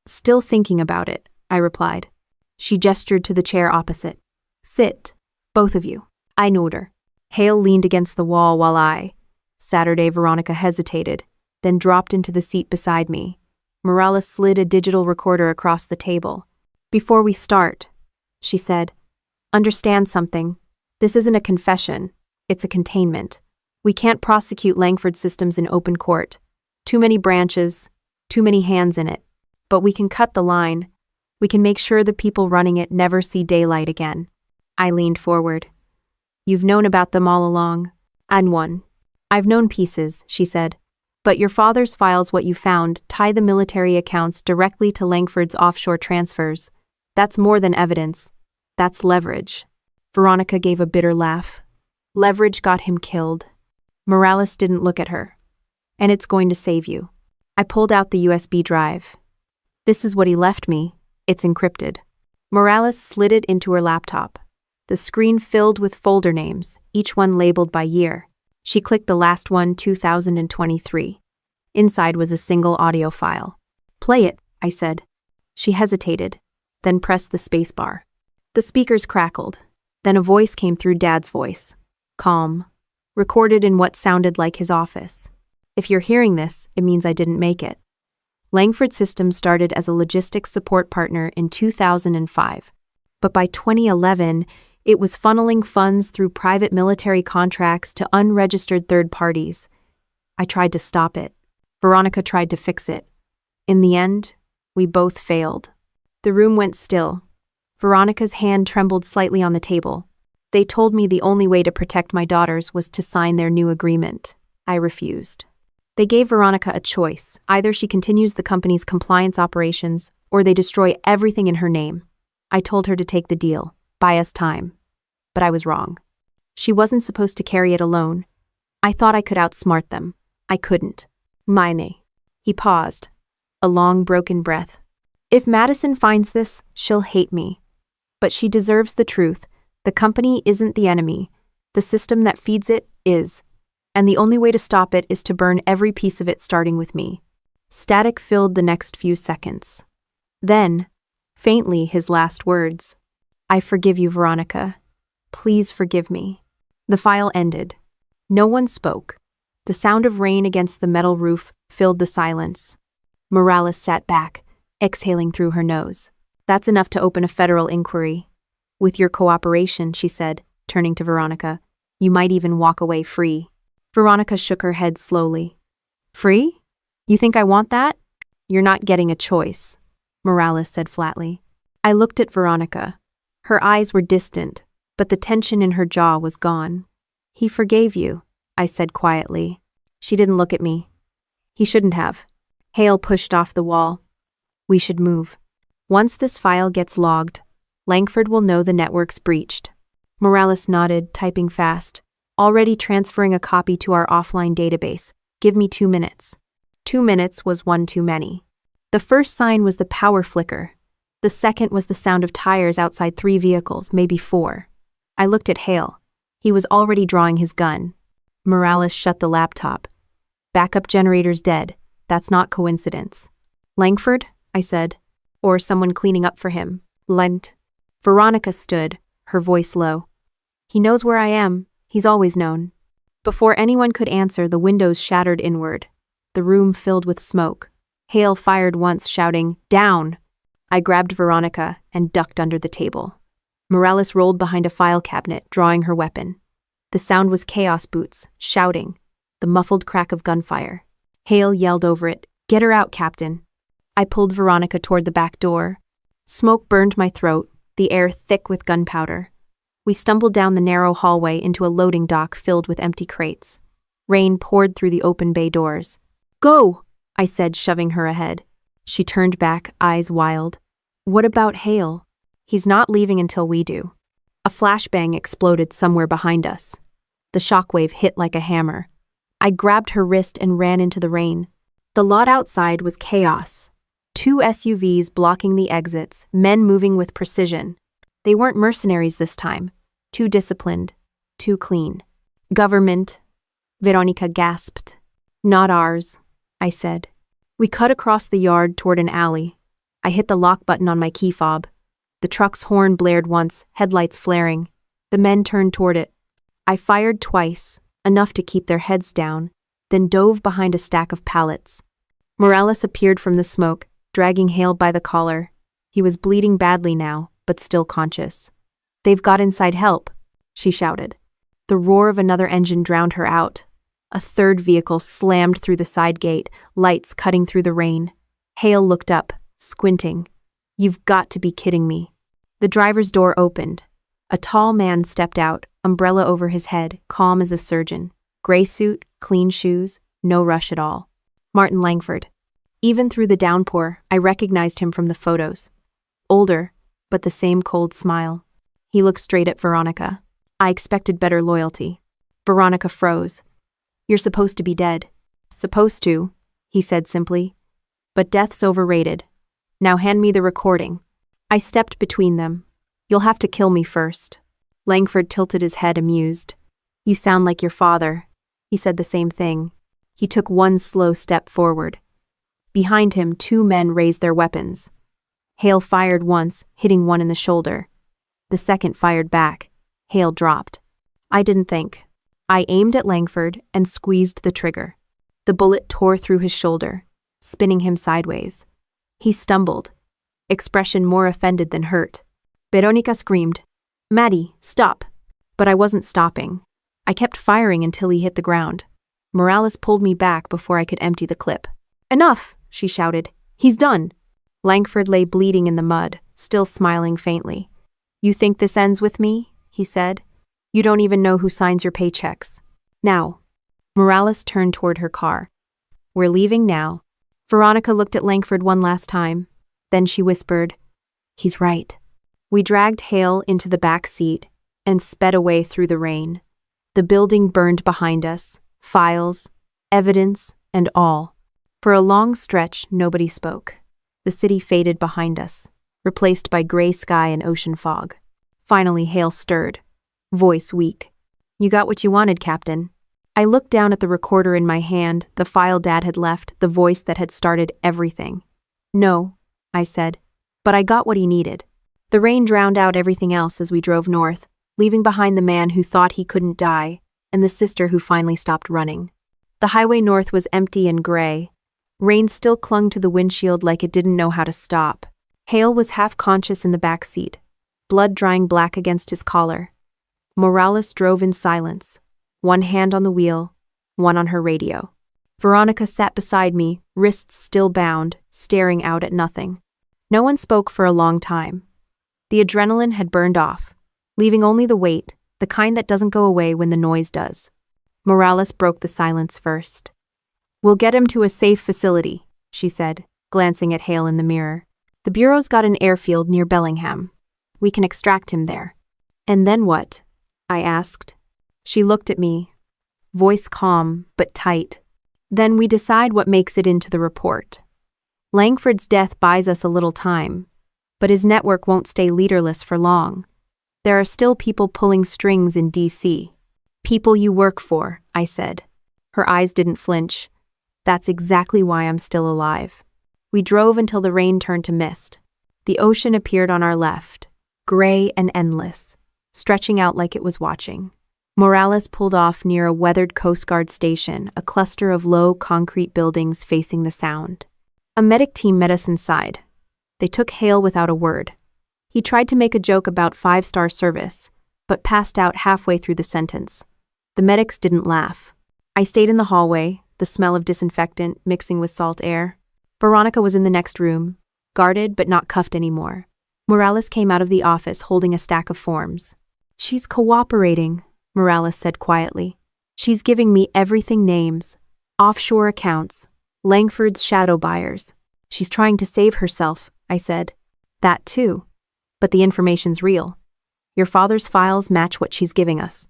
"Still thinking about it," I replied. She gestured to the chair opposite. "Sit, both of you." I knowed her. Hale leaned against the wall while Saturday Veronica hesitated, then dropped into the seat beside me. Morales slid a digital recorder across the table. "Before we start," she said, "understand something. This isn't a confession, it's a containment. We can't prosecute Langford Systems in open court. Too many branches, too many hands in it. But we can cut the line. We can make sure the people running it never see daylight again." I leaned forward. "You've known about them all along." "And one." "I've known pieces," she said. "But your father's files, what you found, tie the military accounts directly to Langford's offshore transfers. That's more than evidence. That's leverage." Veronica gave a bitter laugh. "Leverage got him killed." Morales didn't look at her. "And it's going to save you." I pulled out the USB drive. "This is what he left me. It's encrypted." Morales slid it into her laptop. The screen filled with folder names, each one labeled by year. She clicked the last one, 2023. Inside was a single audio file. "Play it," I said. She hesitated, then pressed the spacebar. The speakers crackled. Then a voice came through Dad's voice. Calm. Recorded in what sounded like his office. "If you're hearing this, it means I didn't make it. Langford Systems started as a logistics support partner in 2005. But by 2011, it was funneling funds through private military contracts to unregistered third parties. I tried to stop it. Veronica tried to fix it. In the end, we both failed." The room went still. Veronica's hand trembled slightly on the table. "They told me the only way to protect my daughters was to sign their new agreement." I refused. They gave Veronica a choice. Either she continues the company's compliance operations, or they destroy everything in her name. I told her to take the deal, buy us time. But I was wrong. She wasn't supposed to carry it alone. I thought I could outsmart them. I couldn't. "Mine." He paused. A long, broken breath. "If Madison finds this, she'll hate me. But she deserves the truth. The company isn't the enemy. The system that feeds it is. And the only way to stop it is to burn every piece of it, starting with me." Static filled the next few seconds. Then, faintly, his last words. "I forgive you, Veronica. Please forgive me." The file ended. No one spoke. The sound of rain against the metal roof filled the silence. Morales sat back, exhaling through her nose. "That's enough to open a federal inquiry. With your cooperation," she said, turning to Veronica, "you might even walk away free." Veronica shook her head slowly. "Free? You think I want that?" "You're not getting a choice," Morales said flatly. I looked at Veronica. Her eyes were distant, but the tension in her jaw was gone. "He forgave you," I said quietly. She didn't look at me. "He shouldn't have." Hale pushed off the wall. "We should move. Once this file gets logged, Langford will know the network's breached. Morales nodded, typing fast. Already transferring a copy to our offline database. Give me 2 minutes. 2 minutes was one too many. The first sign was the power flicker. The second was the sound of tires outside 3 vehicles, maybe 4. I looked at Hale. He was already drawing his gun. Morales shut the laptop. Backup generator's dead. That's not coincidence. Langford? I said. Or someone cleaning up for him. Lent. Veronica stood, her voice low. He knows where I am. He's always known. Before anyone could answer, the windows shattered inward. The room filled with smoke. Hale fired once, shouting, "Down!" I grabbed Veronica and ducked under the table. Morales rolled behind a file cabinet, drawing her weapon. The sound was Chaos Boots, shouting, the muffled crack of gunfire. Hale yelled over it, "Get her out, Captain." I pulled Veronica toward the back door. Smoke burned my throat, the air thick with gunpowder. We stumbled down the narrow hallway into a loading dock filled with empty crates. Rain poured through the open bay doors. "Go!" I said, shoving her ahead. She turned back, eyes wild. "What about Hale? He's not leaving until we do." A flashbang exploded somewhere behind us. The shockwave hit like a hammer. I grabbed her wrist and ran into the rain. The lot outside was chaos. 2 SUVs blocking the exits, men moving with precision. They weren't mercenaries this time. Too disciplined, too clean. "Government," Veronica gasped. "Not ours," I said. We cut across the yard toward an alley. I hit the lock button on my key fob. The truck's horn blared once, headlights flaring. The men turned toward it. I fired twice, enough to keep their heads down, then dove behind a stack of pallets. Morales appeared from the smoke, dragging Hale by the collar. He was bleeding badly now, but still conscious. "They've got inside help," she shouted. The roar of another engine drowned her out. A third vehicle slammed through the side gate, lights cutting through the rain. Hale looked up, squinting. "You've got to be kidding me." The driver's door opened. A tall man stepped out, umbrella over his head, calm as a surgeon. Gray suit, clean shoes, no rush at all. Martin Langford. Even through the downpour, I recognized him from the photos. Older, but the same cold smile. He looked straight at Veronica. I expected better loyalty. Veronica froze. "You're supposed to be dead." "Supposed to," he said simply. "But death's overrated. Now hand me the recording." I stepped between them. "You'll have to kill me first." Langford tilted his head, amused. "You sound like your father." He said the same thing. He took one slow step forward. Behind him, 2 men raised their weapons. Hale fired once, hitting one in the shoulder. The second fired back. Hale dropped. I didn't think. I aimed at Langford and squeezed the trigger. The bullet tore through his shoulder, spinning him sideways. He stumbled, expression more offended than hurt. Veronica screamed, "Maddie, stop!" But I wasn't stopping. I kept firing until he hit the ground. Morales pulled me back before I could empty the clip. "Enough!" she shouted. "He's done!" Langford lay bleeding in the mud, still smiling faintly. "You think this ends with me?" he said. "You don't even know who signs your paychecks. Now." Morales turned toward her car. "We're leaving now." Veronica looked at Langford one last time. Then she whispered, "He's right." We dragged Hale into the back seat and sped away through the rain. The building burned behind us, files, evidence, and all. For a long stretch, nobody spoke. The city faded behind us, replaced by gray sky and ocean fog. Finally, Hale stirred, voice weak. "You got what you wanted, Captain." I looked down at the recorder in my hand, the file Dad had left, the voice that had started everything. "No," I said, "but I got what he needed." The rain drowned out everything else as we drove north, leaving behind the man who thought he couldn't die, and the sister who finally stopped running. The highway north was empty and gray. Rain still clung to the windshield like it didn't know how to stop. Hale was half conscious in the back seat, blood drying black against his collar. Morales drove in silence, one hand on the wheel, one on her radio. Veronica sat beside me, wrists still bound, staring out at nothing. No one spoke for a long time. The adrenaline had burned off, leaving only the weight, the kind that doesn't go away when the noise does. Morales broke the silence first. "We'll get him to a safe facility," she said, glancing at Hale in the mirror. "The Bureau's got an airfield near Bellingham. we can extract him there. And then what? I asked. She looked at me, voice calm but tight. Then we decide what makes it into the report. Langford's death buys us a little time, but his network won't stay leaderless for long. There are still people pulling strings in D.C. People you work for, I said. Her eyes didn't flinch. That's exactly why I'm still alive. We drove until the rain turned to mist. The ocean appeared on our left, gray and endless, stretching out like it was watching. Morales pulled off near a weathered Coast Guard station, a cluster of low concrete buildings facing the Sound. A medic team met us inside. They took Hale without a word. He tried to make a joke about 5-star service, but passed out halfway through the sentence. The medics didn't laugh. I stayed in the hallway, the smell of disinfectant mixing with salt air. Veronica was in the next room, guarded but not cuffed anymore. Morales came out of the office holding a stack of forms. "She's cooperating," Morales said quietly. "She's giving me everything names, offshore accounts, Langford's shadow buyers. She's trying to save herself," I said. "That too. But the information's real. Your father's files match what she's giving us."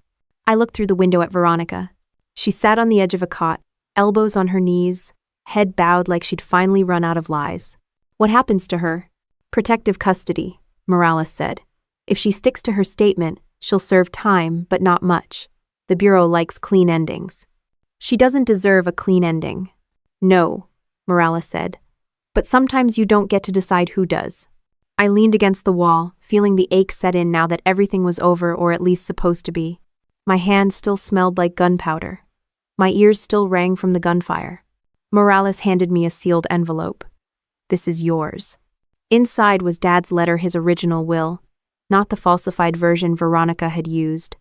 I looked through the window at Veronica. She sat on the edge of a cot, elbows on her knees, head bowed like she'd finally run out of lies. "What happens to her?" "Protective custody," Morales said. "If she sticks to her statement, she'll serve time, but not much. The Bureau likes clean endings." "She doesn't deserve a clean ending." "No," Morales said. "But sometimes you don't get to decide who does." I leaned against the wall, feeling the ache set in now that everything was over, or at least supposed to be. My hand still smelled like gunpowder. My ears still rang from the gunfire. Morales handed me a sealed envelope. "This is yours." Inside was Dad's letter, his original will, not the falsified version Veronica had used.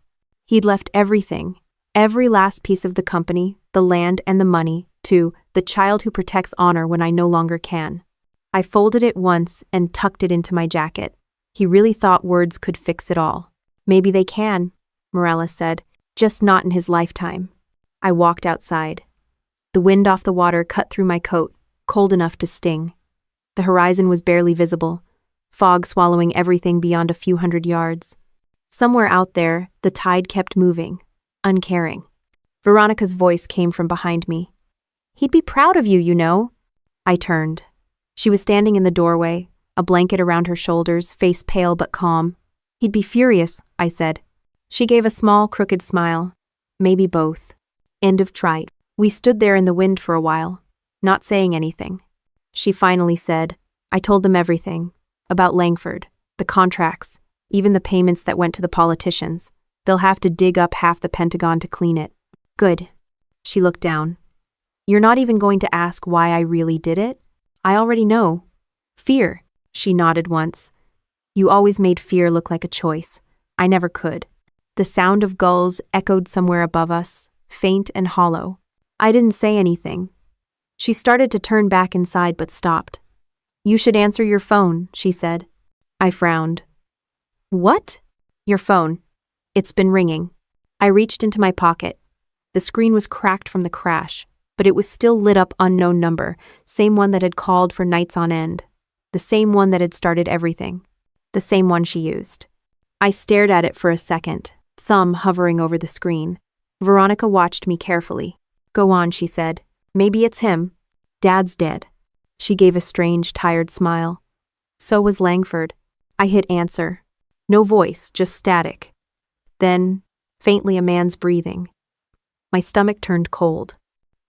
He'd left everything, every last piece of the company, the land and the money, to the child who protects honor when I no longer can. I folded it once and tucked it into my jacket. He really thought words could fix it all. "Maybe they can," Morales said, "just not in his lifetime." I walked outside. The wind off the water cut through my coat, cold enough to sting. The horizon was barely visible, fog swallowing everything beyond a few hundred yards. Somewhere out there, the tide kept moving, uncaring. Veronica's voice came from behind me. "He'd be proud of you, you know." I turned. She was standing in the doorway, a blanket around her shoulders, face pale but calm. "He'd be furious," I said. She gave a small, crooked smile. "Maybe both." End of trite. We stood there in the wind for a while, not saying anything. She finally said, "I told them everything. About Langford, the contracts, even the payments that went to the politicians. They'll have to dig up half the Pentagon to clean it." "Good." She looked down. "You're not even going to ask why I really did it? I already know." "Fear." She nodded once. "You always made fear look like a choice. I never could." The sound of gulls echoed somewhere above us, faint and hollow. I didn't say anything. She started to turn back inside but stopped. "You should answer your phone," she said. I frowned. "What?" "Your phone. It's been ringing." I reached into my pocket. The screen was cracked from the crash, but it was still lit up unknown number, same one that had called for nights on end. The same one that had started everything. The same one she used. I stared at it for a second, thumb hovering over the screen. Veronica watched me carefully. "Go on," she said. "Maybe it's him. Dad's dead." She gave a strange, tired smile. "So was Langford." I hit answer. No voice, just static. Then, faintly, a man's breathing. My stomach turned cold.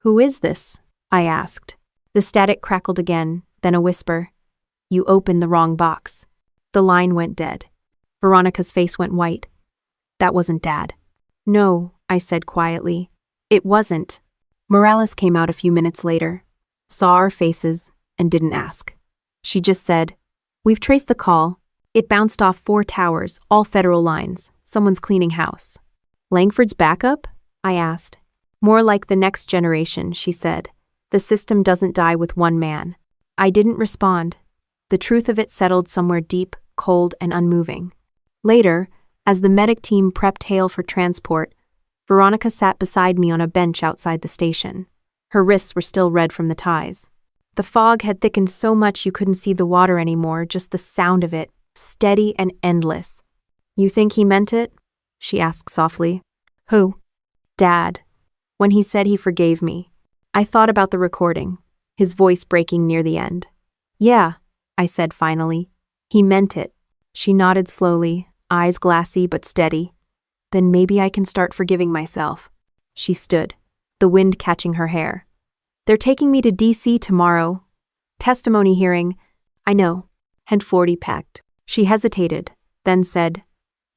"Who is this?" I asked. The static crackled again, then a whisper. "You opened the wrong box." The line went dead. Veronica's face went white. "That wasn't Dad." "No," I said quietly. "It wasn't." Morales came out a few minutes later, saw our faces, and didn't ask. She just said, "We've traced the call. It bounced off 4 towers, all federal lines. Someone's cleaning house." "Langford's backup?" I asked. "More like the next generation," she said. "The system doesn't die with one man." I didn't respond. The truth of it settled somewhere deep, cold, and unmoving. Later, as the medic team prepped Hale for transport, Veronica sat beside me on a bench outside the station. Her wrists were still red from the ties. The fog had thickened so much you couldn't see the water anymore, just the sound of it, steady and endless. You think he meant it? She asked softly. Who? Dad. When he said he forgave me. I thought about the recording, his voice breaking near the end. Yeah, I said finally. He meant it. She nodded slowly, eyes glassy but steady. Then maybe I can start forgiving myself. She stood, the wind catching her hair. They're taking me to D.C. tomorrow. Testimony hearing. I know. And 40 packed. She hesitated, then said,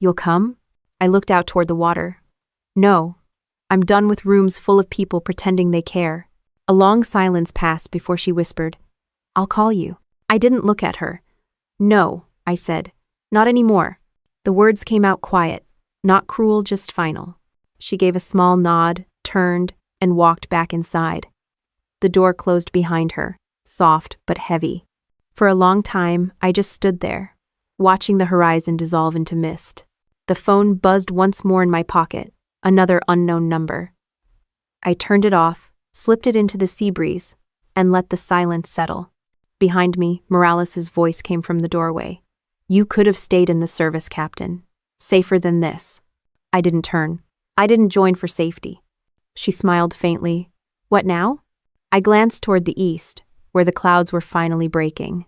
You'll come? I looked out toward the water. No. I'm done with rooms full of people pretending they care. A long silence passed before she whispered, I'll call you. I didn't look at her. No, I said. Not anymore. The words came out quiet, not cruel, just final. She gave a small nod, turned, and walked back inside. The door closed behind her, soft but heavy. For a long time, I just stood there, watching the horizon dissolve into mist. The phone buzzed once more in my pocket, another unknown number. I turned it off, slipped it into the sea breeze, and let the silence settle. Behind me, Morales' voice came from the doorway. You could have stayed in the service, Captain. Safer than this. I didn't turn. I didn't join for safety. She smiled faintly. What now? I glanced toward the east, where the clouds were finally breaking.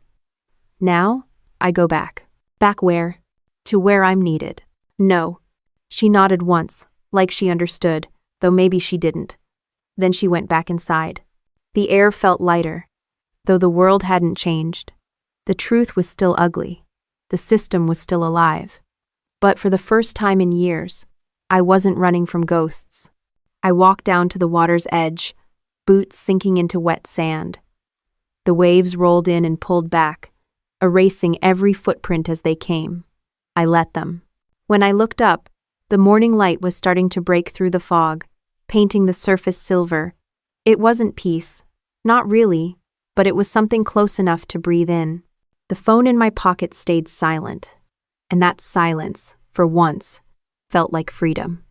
Now, I go back. Back where? To where I'm needed. No. She nodded once, like she understood, though maybe she didn't. Then she went back inside. The air felt lighter, though the world hadn't changed. The truth was still ugly. The system was still alive. But for the first time in years, I wasn't running from ghosts. I walked down to the water's edge, boots sinking into wet sand. The waves rolled in and pulled back, erasing every footprint as they came. I let them. When I looked up, the morning light was starting to break through the fog, painting the surface silver. It wasn't peace, not really, but it was something close enough to breathe in. The phone in my pocket stayed silent, and that silence, for once, felt like freedom.